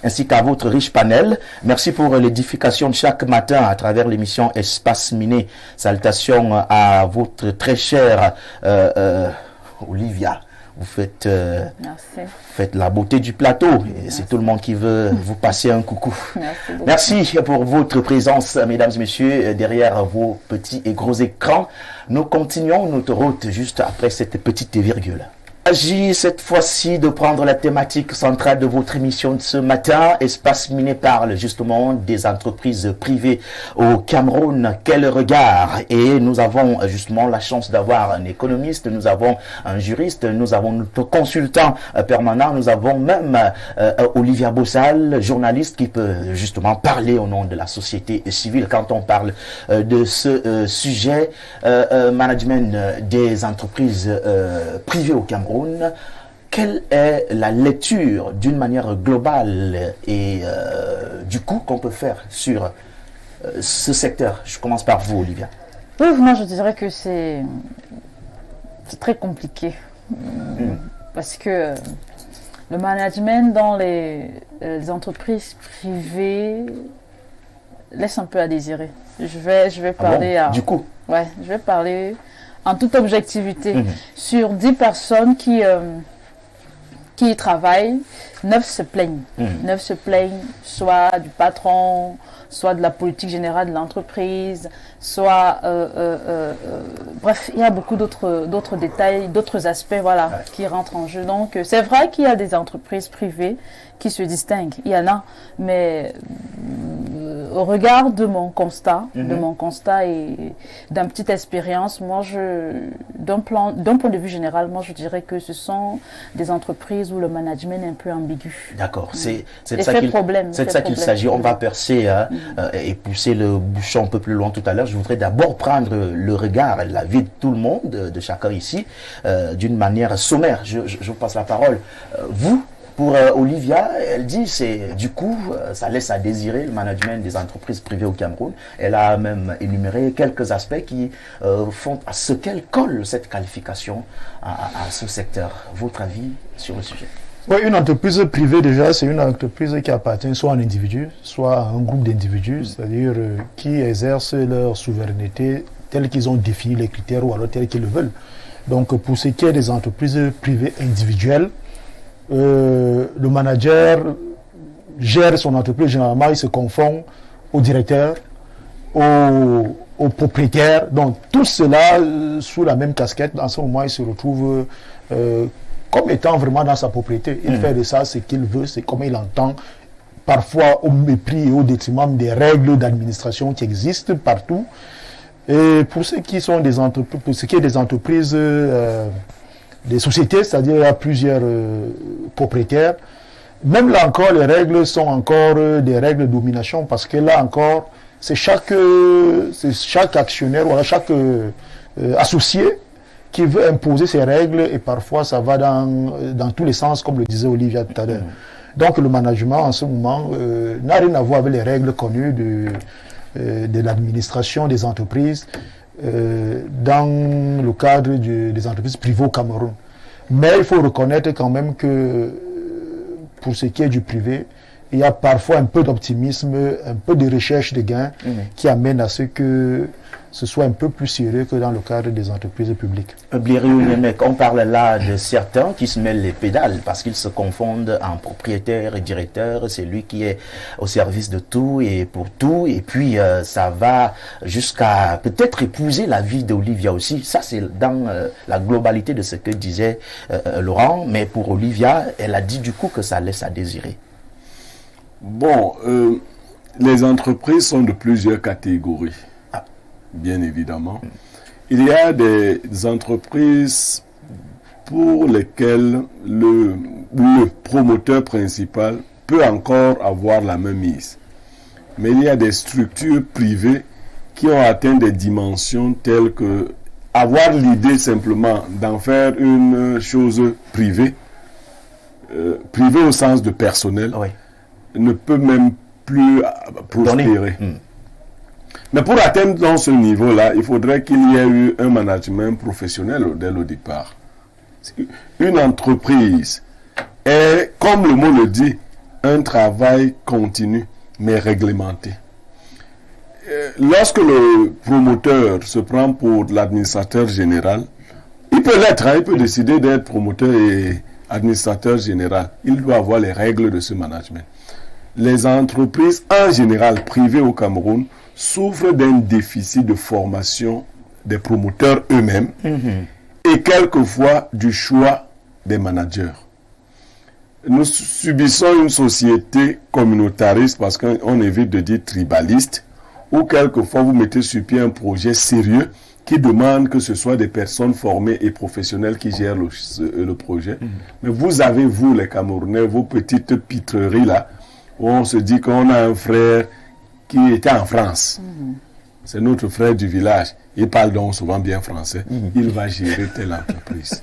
Ainsi qu'à votre riche panel. Merci pour l'édification de chaque matin à travers l'émission Espace Miné. Salutations à votre très chère Olivia. Vous faites la beauté du plateau. Et c'est tout le monde qui veut vous passer un coucou. Merci pour votre présence, mesdames et messieurs, derrière vos petits et gros écrans. Nous continuons notre route juste après cette petite virgule. Il s'agit cette fois-ci de prendre la thématique centrale de votre émission de ce matin. Espace Miné parle justement des entreprises privées au Cameroun. Quel regard! Et nous avons justement la chance d'avoir un économiste, nous avons un juriste, nous avons notre consultant permanent, nous avons même Olivia Bossal, journaliste qui peut justement parler au nom de la société civile quand on parle de ce sujet, management des entreprises privées au Cameroun. Quelle est la lecture d'une manière globale et du coup qu'on peut faire sur ce secteur? Je commence par vous, Olivia. Oui, moi je dirais que c'est très compliqué parce que le management dans les entreprises privées laisse un peu à désirer. Je vais parler du coup. Ouais, je vais parler en toute objectivité. Sur 10 personnes qui y travaillent, 9 se plaignent. 9 se plaignent soit du patron, soit de la politique générale de l'entreprise, soit... bref, il y a beaucoup d'autres détails, d'autres aspects qui rentrent en jeu. Donc, c'est vrai qu'il y a des entreprises privées qui se distinguent. Il y en a, mais... au regard de mon constat, et d'une petite expérience, moi, d'un point de vue général, moi, je dirais que ce sont des entreprises où le management est un peu ambigu. D'accord, c'est de ça qu'il s'agit. On va percer et pousser le bouchon un peu plus loin tout à l'heure. Je voudrais d'abord prendre le regard, l'avis de tout le monde, de chacun ici, d'une manière sommaire. Je vous passe la parole. Vous, pour Olivia, elle dit du coup, ça laisse à désirer le management des entreprises privées au Cameroun. Elle a même énuméré quelques aspects qui font à ce qu'elle colle cette qualification à ce secteur. Votre avis sur le sujet? Oui, une entreprise privée déjà, c'est une entreprise qui appartient soit à un individu, soit à un groupe d'individus, c'est-à-dire qui exercent leur souveraineté telle qu'ils ont défini les critères ou alors tels qu'ils le veulent. Donc pour ce qui est des entreprises privées individuelles, le manager gère son entreprise, généralement il se confond au directeur, au propriétaire, donc tout cela sous la même casquette. En ce moment il se retrouve comme étant vraiment dans sa propriété. Il fait de ça ce qu'il veut, c'est comme il entend, parfois au mépris et au détriment des règles d'administration qui existent partout. Et pour ceux qui sont des entreprises, pour ce qui est des entreprises, des sociétés, c'est-à-dire il y a plusieurs propriétaires, même là encore les règles sont encore des règles de domination, parce que là encore c'est chaque actionnaire, voilà, chaque associé qui veut imposer ses règles, et parfois ça va dans tous les sens, comme le disait Olivia tout à l'heure. Donc le management en ce moment n'a rien à voir avec les règles connues de l'administration des entreprises dans le cadre des entreprises privées au Cameroun. Mais il faut reconnaître quand même que pour ce qui est du privé, il y a parfois un peu d'optimisme, un peu de recherche de gains qui amène à ce que ce soit un peu plus sérieux que dans le cadre des entreprises publiques. On parle là de certains qui se mêlent les pédales parce qu'ils se confondent en propriétaire et directeur. C'est lui qui est au service de tout et pour tout. Et puis, ça va jusqu'à peut-être épouser la vie d'Olivia aussi. Ça, c'est dans la globalité de ce que disait Laurent. Mais pour Olivia, elle a dit du coup que ça laisse à désirer. Bon, les entreprises sont de plusieurs catégories. Bien évidemment. Il y a des entreprises pour lesquelles le promoteur principal peut encore avoir la même mise. Mais il y a des structures privées qui ont atteint des dimensions telles que avoir l'idée simplement d'en faire une chose privée, privée au sens de personnel, ne peut même plus prospérer. Mais pour atteindre dans ce niveau-là, il faudrait qu'il y ait eu un management professionnel dès le départ. Une entreprise est, comme le mot le dit, un travail continu, mais réglementé. Lorsque le promoteur se prend pour l'administrateur général, il peut l'être, il peut décider d'être promoteur et administrateur général. Il doit avoir les règles de ce management. Les entreprises, en général, privées au Cameroun, souffrent d'un déficit de formation des promoteurs eux-mêmes et quelquefois du choix des managers. Nous subissons une société communautariste parce qu'on évite de dire tribaliste, où quelquefois vous mettez sur pied un projet sérieux qui demande que ce soit des personnes formées et professionnelles qui gèrent le projet. Mais vous avez, vous les Camerounais, vos petites pitreries là, où on se dit qu'on a un frère qui était en France. C'est notre frère du village. Il parle donc souvent bien français. Il va gérer telle entreprise.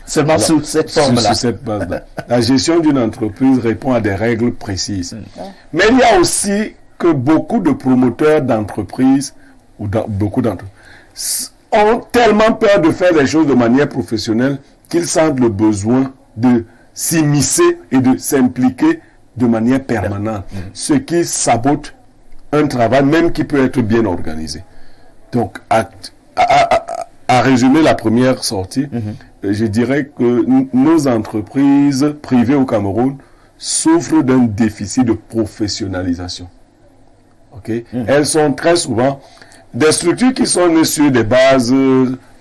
Seulement sous cette forme-là. Sous cette base-là. La gestion d'une entreprise répond à des règles précises. Mais il y a aussi que beaucoup de promoteurs d'entreprises, ou beaucoup d'entreprises, ont tellement peur de faire les choses de manière professionnelle qu'ils sentent le besoin de s'immiscer et de s'impliquer de manière permanente. Ce qui sabote un travail même qui peut être bien organisé. Donc, à résumer la première sortie, je dirais que nos entreprises privées au Cameroun souffrent d'un déficit de professionnalisation. Elles sont très souvent des structures qui sont nées sur des bases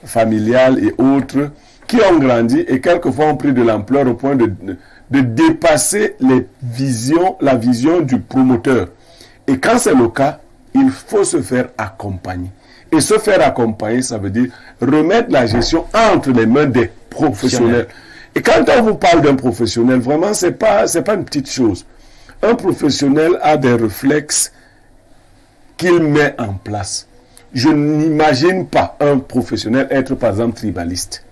familiales et autres, qui ont grandi et quelquefois ont pris de l'ampleur au point de dépasser la vision du promoteur. Et quand c'est le cas, il faut se faire accompagner. Et se faire accompagner, ça veut dire remettre la gestion entre les mains des professionnels. Et quand on vous parle d'un professionnel, vraiment, c'est pas une petite chose. Un professionnel a des réflexes qu'il met en place. Je n'imagine pas un professionnel être, par exemple, tribaliste.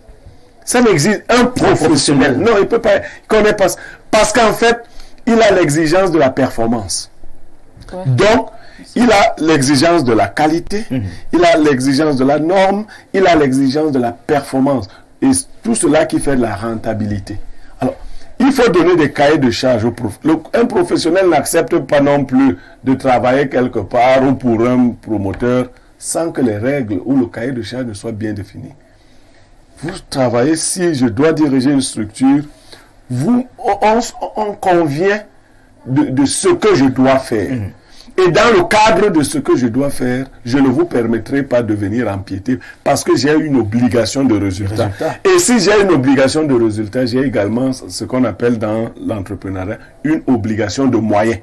Ça n'existe. Un professionnel, non, il peut pas, il connaît pas. Parce qu'en fait, il a l'exigence de la performance. Donc, il a l'exigence de la qualité, il a l'exigence de la norme, il a l'exigence de la performance. Et tout cela qui fait de la rentabilité. Alors, il faut donner des cahiers de charges au un professionnel n'accepte pas non plus de travailler quelque part ou pour un promoteur sans que les règles ou le cahier de charges ne soient bien définis. Vous travaillez, si je dois diriger une structure, on convient de ce que je dois faire. Et dans le cadre de ce que je dois faire, je ne vous permettrai pas de venir empiéter parce que j'ai une obligation de résultat. Et si j'ai une obligation de résultat, j'ai également ce qu'on appelle dans l'entrepreneuriat une obligation de moyens.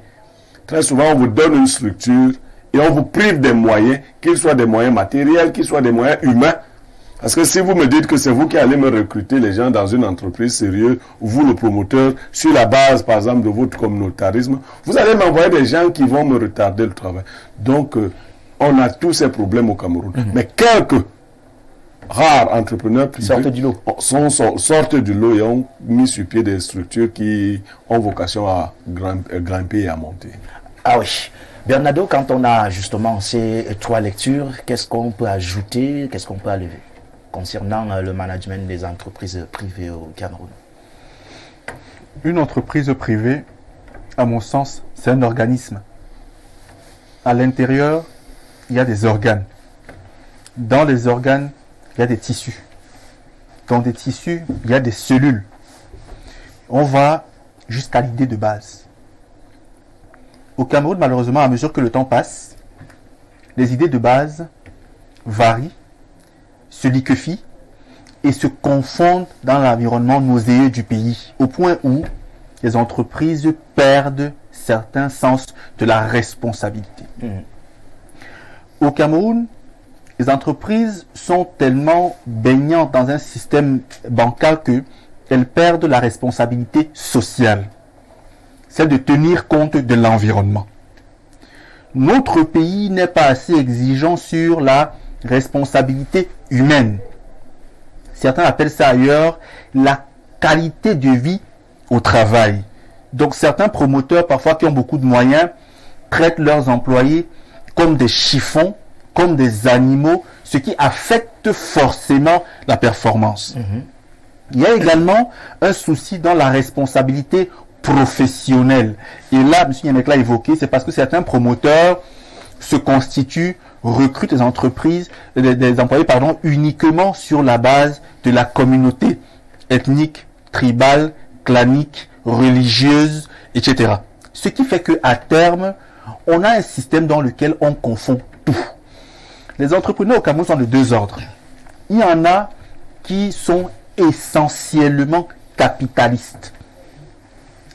Très souvent, on vous donne une structure et on vous prive des moyens, qu'ils soient des moyens matériels, qu'ils soient des moyens humains. Parce que si vous me dites que c'est vous qui allez me recruter les gens dans une entreprise sérieuse, vous le promoteur, sur la base par exemple de votre communautarisme, vous allez m'envoyer des gens qui vont me retarder le travail. Donc, on a tous ces problèmes au Cameroun. Mais quelques rares entrepreneurs privés sortent du lot et ont mis sur pied des structures qui ont vocation à grimper et à monter. Ah oui. Bernardo, quand on a justement ces trois lectures, qu'est-ce qu'on peut ajouter, qu'est-ce qu'on peut enlever concernant le management des entreprises privées au Cameroun? Une entreprise privée à mon sens, c'est un organisme. À l'intérieur, il y a des organes. Dans les organes, il y a des tissus. Dans des tissus, il y a des cellules. On va jusqu'à l'idée de base. Au Cameroun, malheureusement, à mesure que le temps passe, les idées de base varient, se liquéfient et se confondent dans l'environnement nauséeux du pays, au point où les entreprises perdent certains sens de la responsabilité. Au Cameroun, les entreprises sont tellement baignantes dans un système bancal qu'elles perdent la responsabilité sociale, celle de tenir compte de l'environnement. Notre pays n'est pas assez exigeant sur la responsabilité humaine. Certains appellent ça ailleurs la qualité de vie au travail. Donc certains promoteurs, parfois qui ont beaucoup de moyens, traitent leurs employés comme des chiffons, comme des animaux, ce qui affecte forcément la performance. Il y a également un souci dans la responsabilité professionnelle. Et là, M. Yamek l'a évoqué, c'est parce que certains promoteurs se constituent, recrutent des entreprises, des employés, uniquement sur la base de la communauté ethnique, tribale, clanique, religieuse, etc. Ce qui fait qu'à terme, on a un système dans lequel on confond tout. Les entrepreneurs au Cameroun sont de deux ordres. Il y en a qui sont essentiellement capitalistes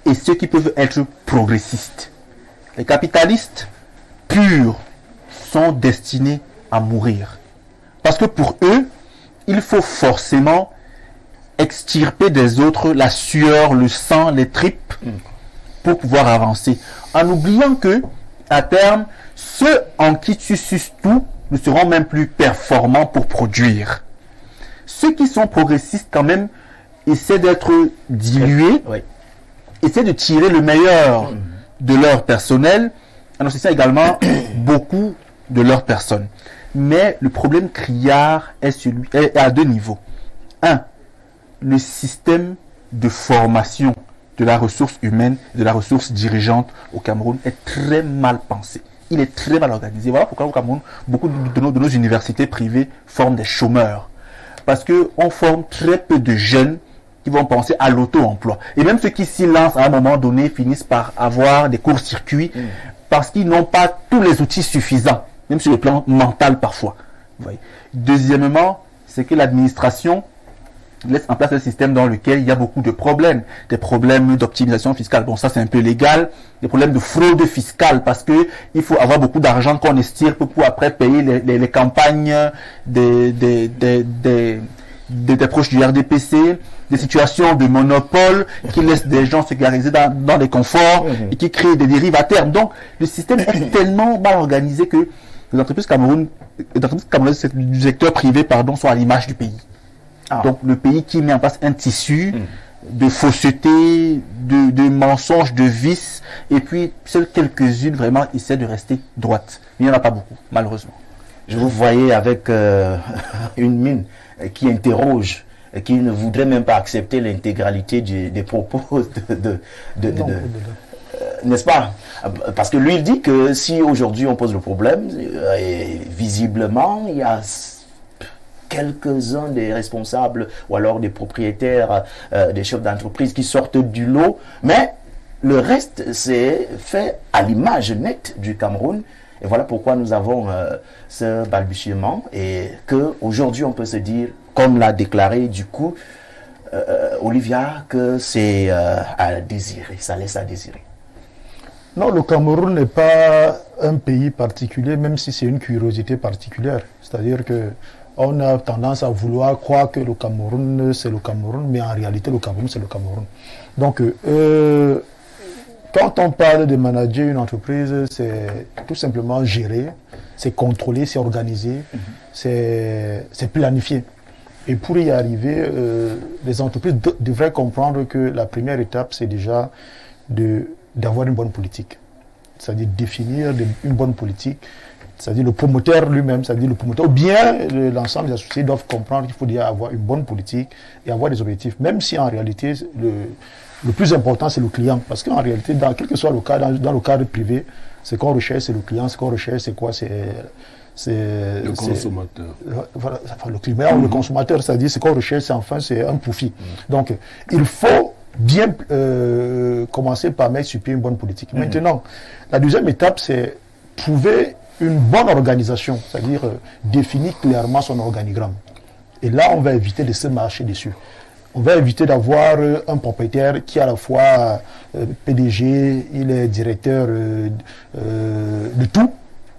et ceux qui peuvent être progressistes. Les capitalistes purs sont destinés à mourir. Parce que pour eux, il faut forcément extirper des autres la sueur, le sang, les tripes pour pouvoir avancer. En oubliant que, à terme, ceux en qui tu suces tout ne seront même plus performants pour produire. Ceux qui sont progressistes quand même essaient d'être dilués, essaient de tirer le meilleur de leur personnel, en associant également beaucoup de leur personne. Mais le problème criard est à deux niveaux. Un, le système de formation de la ressource humaine, de la ressource dirigeante au Cameroun est très mal pensé. Il est très mal organisé. Voilà pourquoi au Cameroun, beaucoup de nos universités privées forment des chômeurs. Parce qu'on forme très peu de jeunes qui vont penser à l'auto-emploi. Et même ceux qui s'y lancent à un moment donné finissent par avoir des courts-circuits parce qu'ils n'ont pas tous les outils suffisants, même sur le plan mental parfois. Vous voyez. Deuxièmement, c'est que l'administration laisse en place un système dans lequel il y a beaucoup de problèmes. Des problèmes d'optimisation fiscale. Bon, ça c'est un peu légal. Des problèmes de fraude fiscale parce que il faut avoir beaucoup d'argent qu'on estire pour après payer les campagnes des proches du RDPC, des situations de monopole qui laissent des gens se garariser dans des conforts et qui créent des dérives à terme. Donc, le système est tellement mal organisé que les entreprises camerounaises du secteur privé, sont à l'image du pays. Donc, le pays qui met en place un tissu de fausseté, de mensonges, de vices, et puis seules quelques-unes vraiment essaient de rester droites. Mais il n'y en a pas beaucoup, malheureusement. Je vous voyais avec une mine qui interroge, qui ne voudrait même pas accepter l'intégralité des propos n'est-ce pas? Parce que lui, il dit que si aujourd'hui on pose le problème, et visiblement, il y a quelques-uns des responsables ou alors des propriétaires, des chefs d'entreprise qui sortent du lot, mais le reste c'est fait à l'image nette du Cameroun. Et voilà pourquoi nous avons ce balbutiement et qu'aujourd'hui on peut se dire, comme l'a déclaré du coup Olivia, que c'est à désirer, ça laisse à désirer. Non, le Cameroun n'est pas un pays particulier, même si c'est une curiosité particulière. C'est-à-dire que on a tendance à vouloir croire que le Cameroun, c'est le Cameroun, mais en réalité, le Cameroun, c'est le Cameroun. Donc, quand on parle de manager une entreprise, c'est tout simplement gérer, c'est contrôler, c'est organiser, c'est planifier. Et pour y arriver, les entreprises devraient comprendre que la première étape, c'est déjà d'avoir une bonne politique. C'est-à-dire définir une bonne politique. C'est-à-dire le promoteur lui-même, c'est-à-dire le promoteur, ou bien l'ensemble des associés doivent comprendre qu'il faut déjà avoir une bonne politique et avoir des objectifs. Même si en réalité, Le plus important, c'est le client. Parce qu'en réalité, quel que soit le cas, dans le cadre privé, ce qu'on recherche, c'est le client. Ce qu'on recherche, c'est quoi? C'est le consommateur. Voilà, enfin, le client ou le consommateur, c'est-à-dire ce qu'on recherche, c'est un profit. Donc, il faut bien commencer par mettre sur pied une bonne politique. Maintenant, la deuxième étape, c'est trouver une bonne organisation, c'est-à-dire définir clairement son organigramme. Et là, on va éviter de se marcher dessus. On va éviter d'avoir un propriétaire qui est à la fois PDG, il est directeur de tout,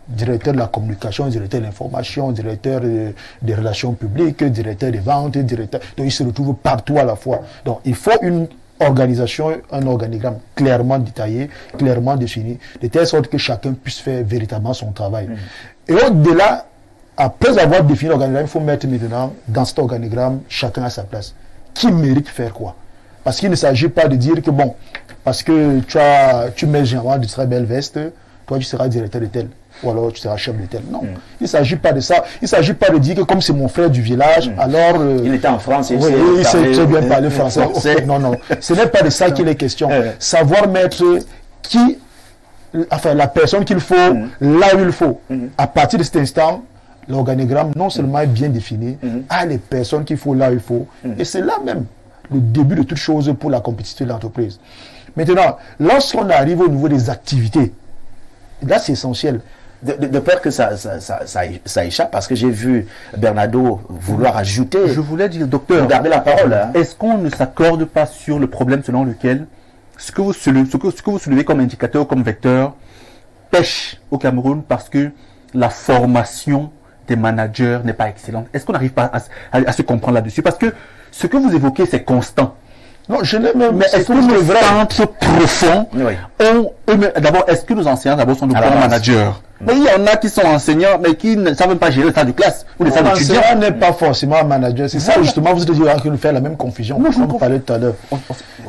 directeur de la communication, directeur de l'information, directeur des relations publiques, directeur des ventes, directeur... Donc il se retrouve partout à la fois. Donc il faut une organisation, un organigramme clairement détaillé, clairement défini, de telle sorte que chacun puisse faire véritablement son travail. Et au-delà, après avoir défini l'organigramme, il faut mettre maintenant dans cet organigramme chacun à sa place. Qui mérite faire quoi? Parce qu'il ne s'agit pas de dire que bon, parce que tu mets généralement de très belles vestes, toi tu seras directeur de tel, ou alors tu seras chef de tel. Non, il ne s'agit pas de ça. Il ne s'agit pas de dire que comme c'est mon frère du village, alors... il était en France, il sait très bien parler français. Non, non, ce n'est pas de ça qu'il est question. Savoir mettre la personne qu'il faut, là où il faut. À partir de cet instant, l'organigramme non seulement est bien défini, a les personnes qu'il faut là où il faut. Et c'est là même le début de toute chose pour la compétitivité de l'entreprise. Maintenant, lorsqu'on arrive au niveau des activités, là c'est essentiel. De peur que ça échappe, parce que j'ai vu Bernardo vouloir ajouter. Je voulais dire, docteur, gardez la parole. Hein. Est-ce qu'on ne s'accorde pas sur le problème selon lequel ce que vous soulevez comme indicateur, comme vecteur, pêche au Cameroun parce que la formation des managers n'est pas excellente? Est-ce qu'on n'arrive pas à se comprendre là-dessus? Parce que ce que vous évoquez, c'est constant. Non, je n'ai même... Mais est-ce que le centre profond, d'abord, est-ce que nos enseignants d'abord sont de bons managers? Mais il y en a qui sont enseignants, mais qui ne savent même pas gérer le temps de classe ou les salles d'étudiants. L'enseignant n'est pas forcément un manager. C'est ça, justement, vous dites que nous faisons la même confusion. Comme vous parlez tout à l'heure.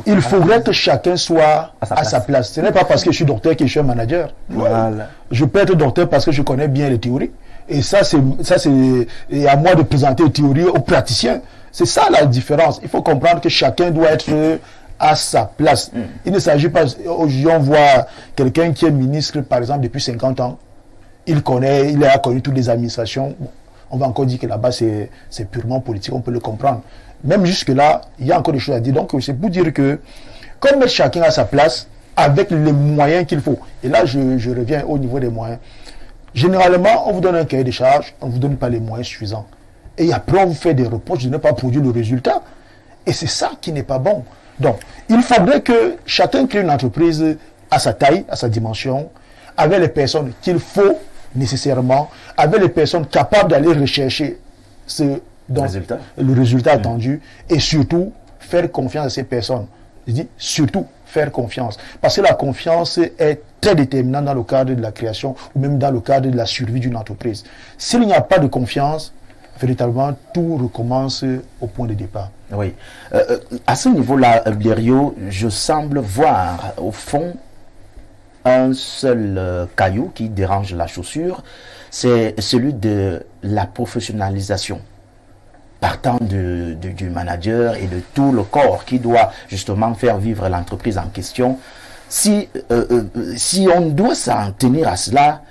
Il faudrait que chacun soit à sa place. Ce n'est pas parce que je suis docteur que je suis un manager. Voilà. Je peux être docteur parce que je connais bien les théories. Et ça, c'est à moi de présenter les théories aux praticiens. C'est ça la différence. Il faut comprendre que chacun doit être à sa place. Il ne s'agit pas... Aujourd'hui, on voit quelqu'un qui est ministre, par exemple, depuis 50 ans. Il a connu toutes les administrations. Bon, on va encore dire que là-bas, c'est purement politique. On peut le comprendre. Même jusque-là, il y a encore des choses à dire. Donc, c'est pour dire que, comme mettre chacun à sa place, avec les moyens qu'il faut. Et là, je reviens au niveau des moyens. Généralement, on vous donne un cahier de charges, on ne vous donne pas les moyens suffisants. Et après, on vous fait des reproches de ne pas produire le résultat. Et c'est ça qui n'est pas bon. Donc, il faudrait que chacun crée une entreprise à sa taille, à sa dimension, avec les personnes qu'il faut nécessairement, avec les personnes capables d'aller rechercher le résultat attendu, et surtout, faire confiance à ces personnes. Je dis surtout, faire confiance. Parce que la confiance est très déterminante dans le cadre de la création, ou même dans le cadre de la survie d'une entreprise. S'il n'y a pas de confiance, véritablement, tout recommence au point de départ. Oui. À ce niveau-là, Blériot, je semble voir, au fond, un seul caillou qui dérange la chaussure, c'est celui de la professionnalisation. Partant du manager et de tout le corps qui doit justement faire vivre l'entreprise en question. Si on doit s'en tenir à cela,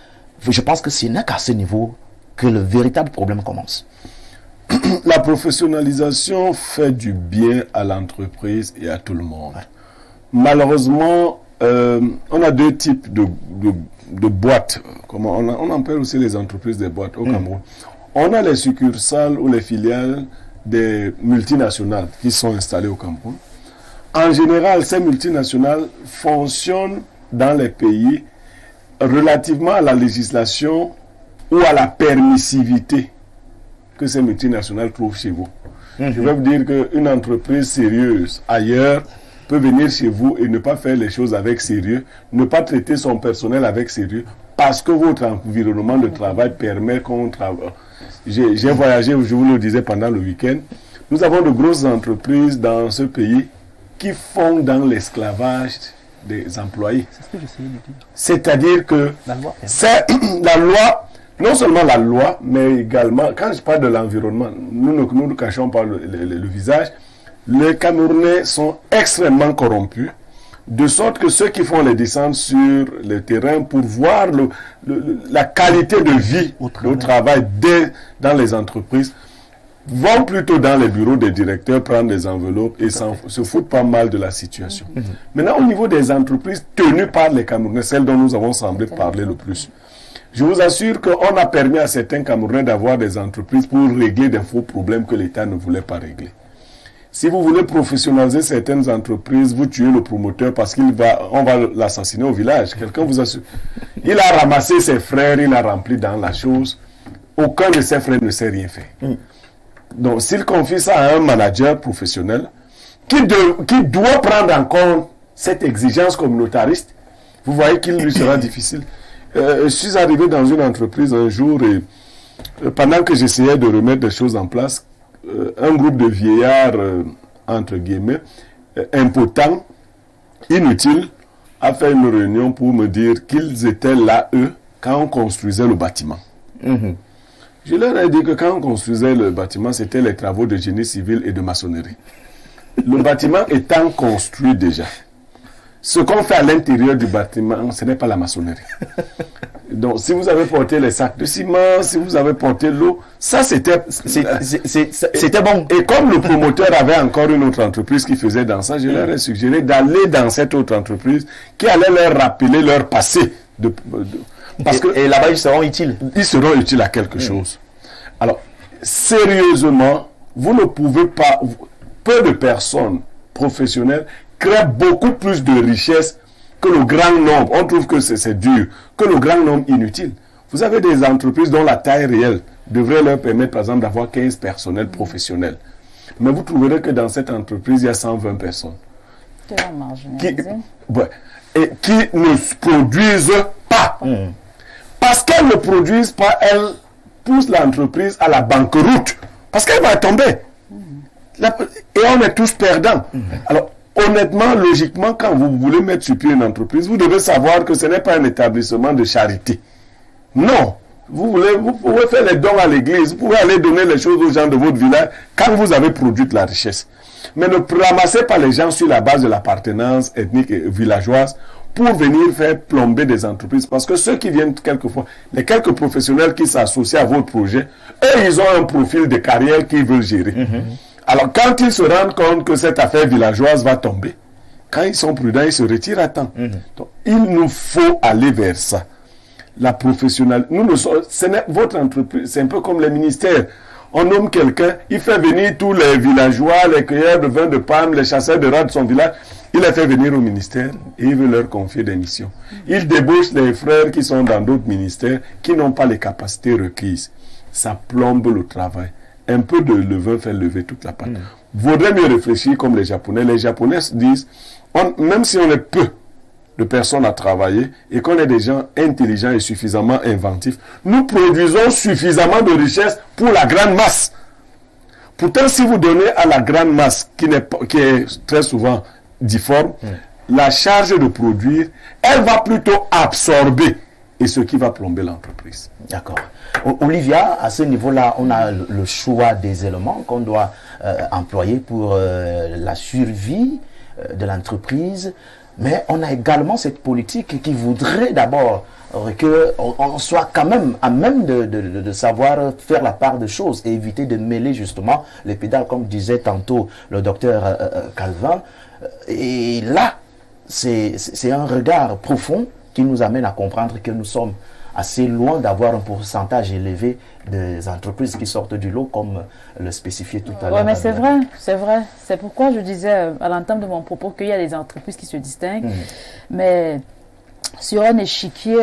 je pense que ce n'est qu'à ce niveau que le véritable problème commence. La professionnalisation fait du bien à l'entreprise et à tout le monde. Ouais. Malheureusement, on a deux types de boîtes. On appelle aussi les entreprises des boîtes au Cameroun. On a les succursales ou les filiales des multinationales qui sont installées au Cameroun. En général, ces multinationales fonctionnent dans les pays relativement à la législation ou à la permissivité que ces multinationales trouvent chez vous. Je veux vous dire qu'une entreprise sérieuse ailleurs peut venir chez vous et ne pas faire les choses avec sérieux, ne pas traiter son personnel avec sérieux, parce que votre environnement de travail permet qu'on travaille. J'ai voyagé, je vous le disais, pendant le week-end. Nous avons de grosses entreprises dans ce pays qui font dans l'esclavage des employés. C'est ce que j'essayais de dire. C'est-à-dire que c'est la loi, non seulement la loi, mais également, quand je parle de l'environnement, nous ne cachons pas le visage. Les Camerounais sont extrêmement corrompus, de sorte que ceux qui font les descentes sur le terrain pour voir la qualité de vie au travail dans les entreprises, vont plutôt dans les bureaux des directeurs prendre des enveloppes et se foutent pas mal de la situation. Maintenant, au niveau des entreprises tenues par les Camerounais, celles dont nous avons semblé parler le plus, je vous assure qu'on a permis à certains Camerounais d'avoir des entreprises pour régler des faux problèmes que l'État ne voulait pas régler. Si vous voulez professionnaliser certaines entreprises, vous tuez le promoteur parce qu'on va l'assassiner au village. Quelqu'un vous assure. Il a ramassé ses frères, il a rempli dans la chose. Aucun de ses frères ne sait rien faire. Donc, s'il confie ça à un manager professionnel qui doit prendre en compte cette exigence communautariste, vous voyez qu'il lui sera difficile. Je suis arrivé dans une entreprise un jour et pendant que j'essayais de remettre des choses en place, un groupe de vieillards, entre guillemets, impotents, inutiles, a fait une réunion pour me dire qu'ils étaient là, eux, quand on construisait le bâtiment. Je leur ai dit que quand on construisait le bâtiment, c'était les travaux de génie civil et de maçonnerie. Le bâtiment étant construit déjà, ce qu'on fait à l'intérieur du bâtiment, ce n'est pas la maçonnerie. Donc, si vous avez porté les sacs de ciment, si vous avez porté l'eau, ça c'était bon. Et comme le promoteur avait encore une autre entreprise qui faisait dans ça, je leur ai suggéré d'aller dans cette autre entreprise qui allait leur rappeler leur passé. Et là-bas, ils seront utiles. Ils seront utiles à quelque chose. Alors, sérieusement, vous ne pouvez pas... Peu de personnes professionnelles créent beaucoup plus de richesses que le grand nombre. On trouve que c'est dur. Que le grand nombre inutile. Vous avez des entreprises dont la taille réelle devrait leur permettre, par exemple, d'avoir 15 personnels professionnels. Mais vous trouverez que dans cette entreprise, il y a 120 personnes. Et qui ne produisent pas. Parce qu'elles ne produisent pas, elles poussent l'entreprise à la banqueroute. Parce qu'elle va tomber. Et on est tous perdants. Alors, honnêtement, logiquement, quand vous voulez mettre sur pied une entreprise, vous devez savoir que ce n'est pas un établissement de charité. Non. Vous pouvez faire les dons à l'église, vous pouvez aller donner les choses aux gens de votre village quand vous avez produit de la richesse. Mais ne ramassez pas les gens sur la base de l'appartenance ethnique et villageoise pour venir faire plomber des entreprises. Parce que ceux qui viennent quelquefois, les quelques professionnels qui s'associent à votre projet, eux, ils ont un profil de carrière qu'ils veulent gérer. Alors, quand ils se rendent compte que cette affaire villageoise va tomber, quand ils sont prudents, ils se retirent à temps. Donc, il nous faut aller vers ça. La professionnalité. Votre entreprise, c'est un peu comme les ministères. On nomme quelqu'un, il fait venir tous les villageois, les cueilleurs de vin de palme, les chasseurs de rats de son village. Il les fait venir au ministère et il veut leur confier des missions. Il débauche les frères qui sont dans d'autres ministères qui n'ont pas les capacités requises. Ça plombe le travail. Un peu de levain fait lever toute la pâte. Vaudrait mieux réfléchir comme les Japonais. Les Japonais disent, même si on est peu de personnes à travailler et qu'on est des gens intelligents et suffisamment inventifs, nous produisons suffisamment de richesses pour la grande masse. Pourtant, si vous donnez à la grande masse, qui est très souvent difforme, la charge de produire, elle va plutôt absorber et ce qui va plomber l'entreprise. D'accord. Olivia, à ce niveau-là, on a le choix des éléments qu'on doit employer pour la survie de l'entreprise, mais on a également cette politique qui voudrait d'abord qu'on soit quand même à même de savoir faire la part des choses et éviter de mêler justement les pédales, comme disait tantôt le docteur Calvin. Et là, c'est un regard profond qui nous amène à comprendre que nous sommes assez loin d'avoir un pourcentage élevé des entreprises qui sortent du lot, comme le spécifiait tout à l'heure. Oui, mais c'est vrai, c'est vrai. C'est pourquoi je disais à l'entame de mon propos qu'il y a des entreprises qui se distinguent, mais sur un échiquier,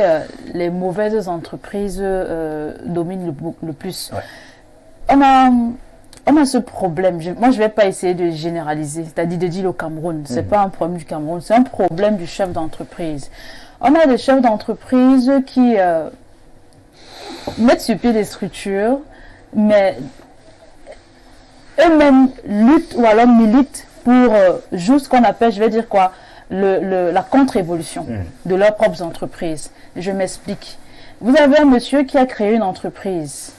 les mauvaises entreprises dominent le plus. Ouais. On a ce problème. Moi, je ne vais pas essayer de généraliser, c'est-à-dire de dire le Cameroun. Ce n'est pas un problème du Cameroun, c'est un problème du chef d'entreprise. On a des chefs d'entreprise qui mettent sur pied des structures, mais eux-mêmes luttent ou alors militent pour juste ce qu'on appelle, je vais dire quoi, la contre-évolution de leurs propres entreprises. Je m'explique. Vous avez un monsieur qui a créé une entreprise.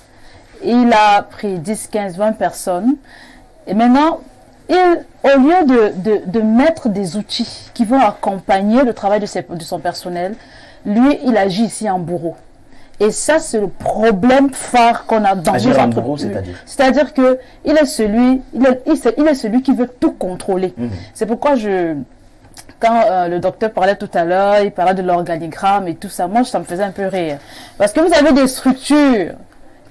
Il a pris 10, 15, 20 personnes. Et maintenant, au lieu de mettre des outils qui vont accompagner le travail de son personnel, lui, il agit ici en bourreau. Et ça, c'est le problème phare qu'on a dans nos entreprises. C'est-à-dire que il est celui qui veut tout contrôler. C'est pourquoi quand le docteur parlait tout à l'heure, il parlait de l'organigramme et tout ça, moi, ça me faisait un peu rire. Parce que vous avez des structures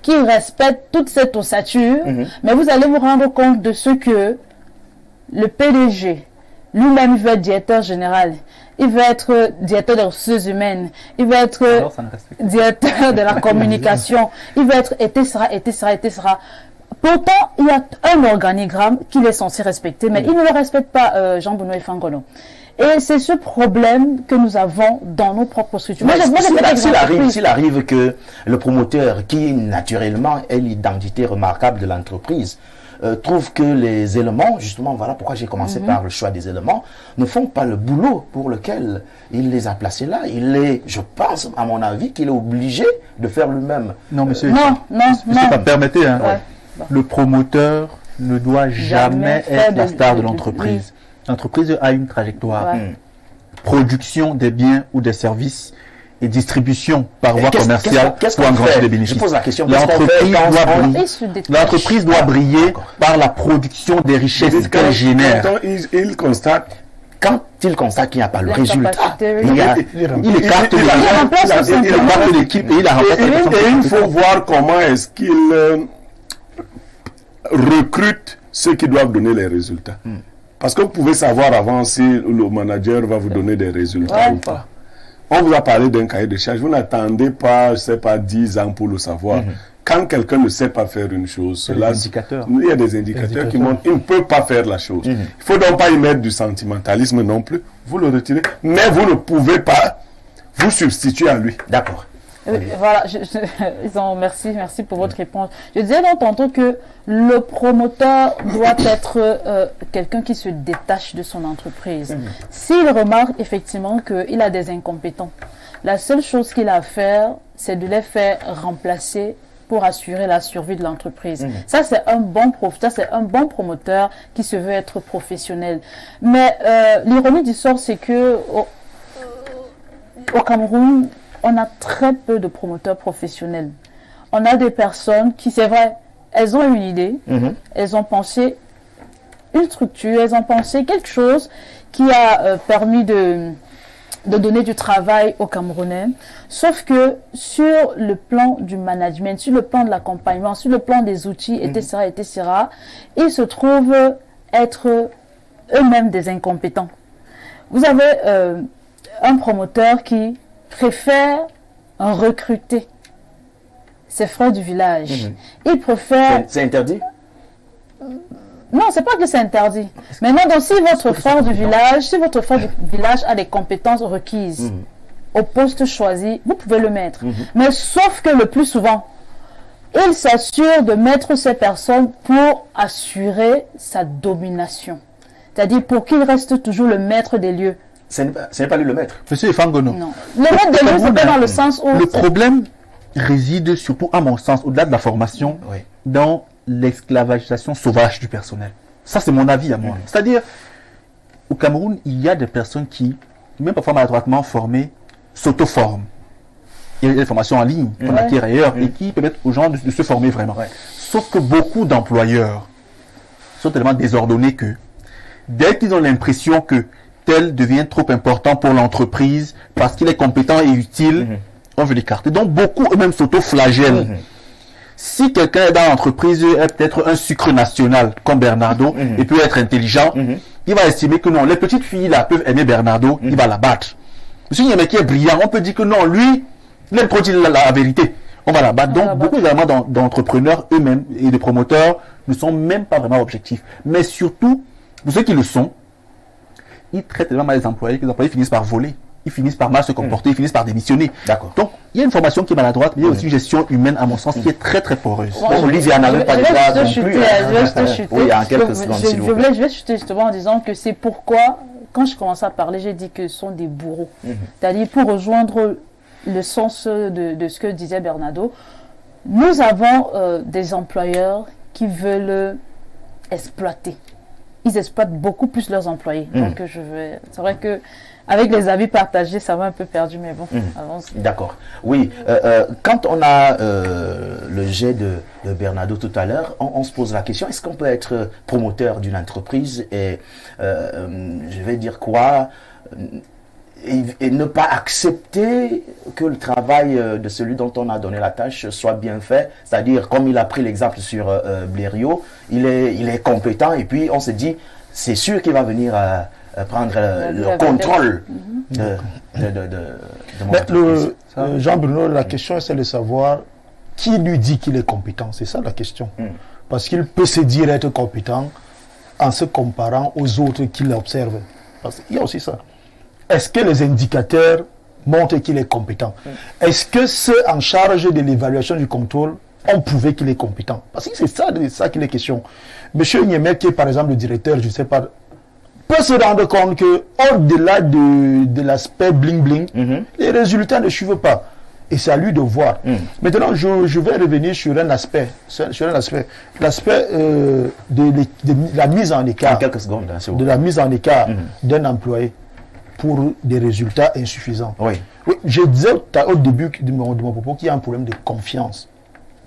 qui respectent toute cette ossature, mais vous allez vous rendre compte de ce que le PDG, lui-même, veut être directeur général. Il veut être directeur des ressources humaines. Il veut être directeur de la communication. Il veut être etc. Pourtant, il y a un organigramme qu'il est censé respecter, mais il ne le respecte pas, Jean-Benoît Fangono. Et c'est ce problème que nous avons dans nos propres structures. S'il arrive que le promoteur, qui naturellement est l'identité remarquable de l'entreprise, trouve que les éléments, justement, voilà pourquoi j'ai commencé par le choix des éléments, ne font pas le boulot pour lequel il les a placés là. Je pense, à mon avis, qu'il est obligé de faire lui-même. Non, monsieur. Monsieur, pas permettez, hein. Le promoteur ne doit jamais être la star de l'entreprise. L'entreprise a une trajectoire. Production des biens ou des services et distribution par voie commerciale pour engranger des bénéfices. Je pose la question. L'entreprise doit briller par la production des richesses qu'elle génère. Quand il constate qu'il n'y a pas le résultat, il écarte l'équipe et il la remplace. Et il faut voir comment est-ce qu'il recrute ceux qui doivent donner les résultats. Parce que vous pouvez savoir avant si le manager va vous donner des résultats ou pas. On vous a parlé d'un cahier de charge. Vous n'attendez pas, je ne sais pas, 10 ans pour le savoir. Quand quelqu'un ne sait pas faire une chose, il y a des indicateurs qui montrent qu'il ne peut pas faire la chose. Il ne faut donc pas y mettre du sentimentalisme non plus. Vous le retirez, mais vous ne pouvez pas vous substituer à lui. D'accord. Voilà, merci pour votre réponse. Je disais donc tantôt que le promoteur doit être quelqu'un qui se détache de son entreprise. S'il remarque effectivement qu'il a des incompétents, la seule chose qu'il a à faire, c'est de les faire remplacer pour assurer la survie de l'entreprise. Ça, c'est un bon promoteur qui se veut être professionnel. Mais l'ironie du sort, c'est que au Cameroun, on a très peu de promoteurs professionnels. On a des personnes qui, c'est vrai, elles ont une idée, elles ont pensé une structure, elles ont pensé quelque chose qui a permis de donner du travail aux Camerounais. Sauf que sur le plan du management, sur le plan de l'accompagnement, sur le plan des outils, etc., ils se trouvent être eux-mêmes des incompétents. Vous avez un promoteur qui préfère recruter ses frères du village. Il préfère... C'est interdit? Non, c'est pas que c'est interdit. Maintenant, donc, si votre frère du village a des compétences requises au poste choisi, vous pouvez le mettre. Mais sauf que le plus souvent, il s'assure de mettre ces personnes pour assurer sa domination. C'est-à-dire pour qu'il reste toujours le maître des lieux. Ce n'est pas lui le maître. Monsieur Fangono. Non. Le maître des lieux, c'est pas dans le sens où... Le problème réside surtout, à mon sens, au-delà de la formation, dans l'esclavagisation sauvage du personnel. Ça, c'est mon avis à moi. C'est-à-dire, au Cameroun, il y a des personnes qui, même parfois maladroitement formées, s'auto-forment. Il y a des formations en ligne qu'on acquiert ailleurs et qui permettent aux gens de se former vraiment. Sauf que beaucoup d'employeurs sont tellement désordonnés que dès qu'ils ont l'impression que tel devient trop important pour l'entreprise parce qu'il est compétent et utile, on veut l'écarter. Donc beaucoup eux-mêmes s'auto-flagellent. Si quelqu'un est dans l'entreprise, est peut-être un sucre national comme Bernardo et peut être intelligent, il va estimer que non, les petites filles là peuvent aimer Bernardo, il va la battre. Si il y a un mec qui est brillant, on peut dire que non, lui, il aime trop dire la vérité. On va la battre. Donc beaucoup également d'entrepreneurs eux-mêmes et de promoteurs ne sont même pas vraiment objectifs. Mais surtout, pour ceux qui le sont, ils traitent tellement mal les employés que les employés finissent par voler. Ils finissent par mal se comporter, ils finissent par démissionner. D'accord. Donc, il y a une formation qui est maladroite, mais il y a aussi une gestion humaine, à mon sens, qui est très très poreuse. Olivia n'avait pas déjà non plus. Je vais chuter. Oui, en quelques secondes, s'il vous plaît. Je vais chuter justement en disant que c'est pourquoi, quand je commençais à parler, j'ai dit que ce sont des bourreaux. C'est-à-dire, pour rejoindre le sens de ce que disait Bernardo, nous avons des employeurs qui veulent exploiter. ils exploitent beaucoup plus leurs employés. Donc c'est vrai que avec les avis partagés, ça va un peu perdu, mais bon, avance. D'accord. Oui, quand on a le jet de Bernardo tout à l'heure, on se pose la question, est-ce qu'on peut être promoteur d'une entreprise et, je vais dire quoi, et ne pas accepter que le travail de celui dont on a donné la tâche soit bien fait, c'est-à-dire, comme il a pris l'exemple sur Blériot, il est compétent et puis on se dit, c'est sûr qu'il va venir prendre le contrôle de mon entreprise. Jean-Bruno, la question c'est de savoir qui lui dit qu'il est compétent. C'est ça la question. Parce qu'il peut se dire être compétent en se comparant aux autres qui l'observent. Parce qu'il y a aussi ça. Est-ce que les indicateurs montrent qu'il est compétent? Est-ce que ceux en charge de l'évaluation du contrôle ont prouvé qu'il est compétent? Parce que c'est ça qu'il est question. Monsieur Niemek, qui est par exemple le directeur, je ne sais pas, peut se rendre compte que au-delà de l'aspect bling-bling, les résultats ne suivent pas. Et c'est à lui de voir. Maintenant, je vais revenir sur un aspect. L'aspect de la mise en écart. En quelques secondes, hein, de la mise en écart d'un employé pour des résultats insuffisants. Oui. Oui, je disais au début de mon propos qu'il y a un problème de confiance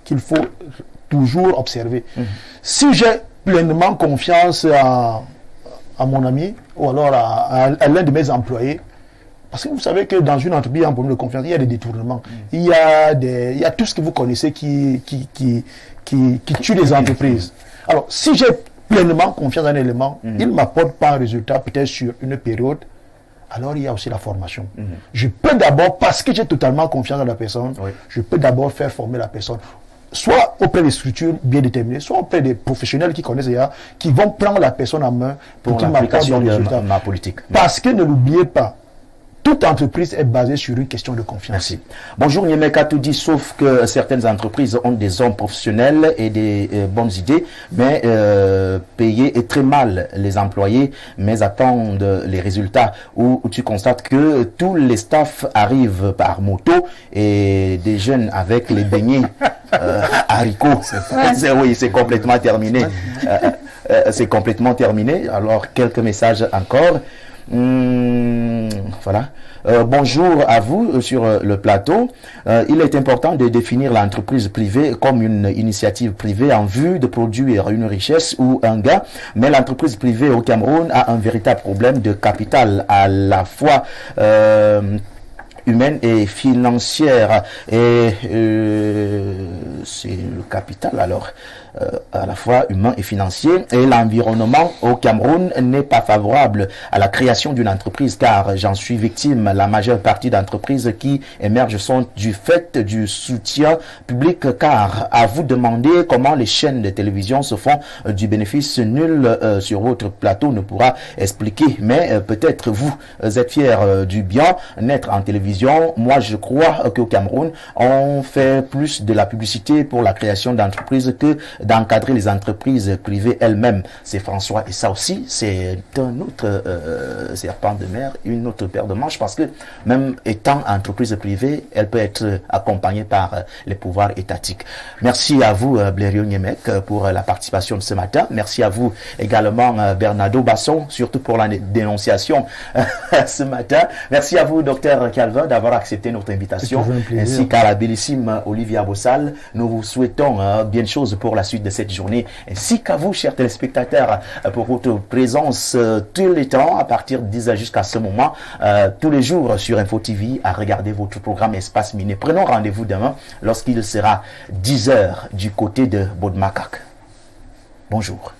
qu'il faut toujours observer. Si j'ai pleinement confiance à mon ami ou alors à l'un de mes employés, parce que vous savez que dans une entreprise, il y a un problème de confiance, il y a des détournements, il y a tout ce que vous connaissez qui tue les entreprises. Alors, si j'ai pleinement confiance dans un élément, il ne m'apporte pas un résultat peut-être sur une période, alors il y a aussi la formation. Je peux d'abord, parce que j'ai totalement confiance dans la personne, je peux d'abord faire former la personne, soit auprès des structures bien déterminées, soit auprès des professionnels qui connaissent déjà, qui vont prendre la personne en main pour l'application de ma politique. Parce que ne l'oubliez pas, toute entreprise est basée sur une question de confiance. Merci. Bonjour Niemeka, tout dit, sauf que certaines entreprises ont des hommes professionnels et des bonnes idées, mais payer est très mal les employés, mais attendent les résultats où tu constates que tous les staffs arrivent par moto et des jeunes avec les beignets haricots. Oui, c'est complètement terminé. C'est complètement terminé. Alors, quelques messages encore. Voilà. Bonjour à vous sur le plateau. Il est important de définir l'entreprise privée comme une initiative privée en vue de produire une richesse ou un gain, mais l'entreprise privée au Cameroun a un véritable problème de capital à la fois humaine et financière, et c'est le capital alors à la fois humain et financier, et l'environnement au Cameroun n'est pas favorable à la création d'une entreprise, car j'en suis victime. La majeure partie d'entreprises qui émergent sont du fait du soutien public, car à vous demander comment les chaînes de télévision se font du bénéfice, nul sur votre plateau ne pourra expliquer, mais peut-être vous êtes fiers du bien naître en télévision. Moi je crois qu'au Cameroun on fait plus de la publicité pour la création d'entreprises que d'encadrer les entreprises privées elles-mêmes. C'est François, et ça aussi c'est un autre serpent de mer, une autre paire de manches, parce que même étant entreprise privée, elle peut être accompagnée par les pouvoirs étatiques. Merci à vous Blériot Niemek pour la participation de ce matin. Merci à vous également Bernardo Basson, surtout pour la dénonciation ce matin. Merci à vous Dr Calvin d'avoir accepté notre invitation, ainsi qu'à la bellissime Olivia Bossal. Nous vous souhaitons bien de choses pour la suite de cette journée, ainsi qu'à vous chers téléspectateurs pour votre présence tous les temps à partir de 10h jusqu'à ce moment, tous les jours sur Info TV à regarder votre programme Espace Miné. Prenons rendez-vous demain lorsqu'il sera 10h du côté de Bodmakak. Bonjour.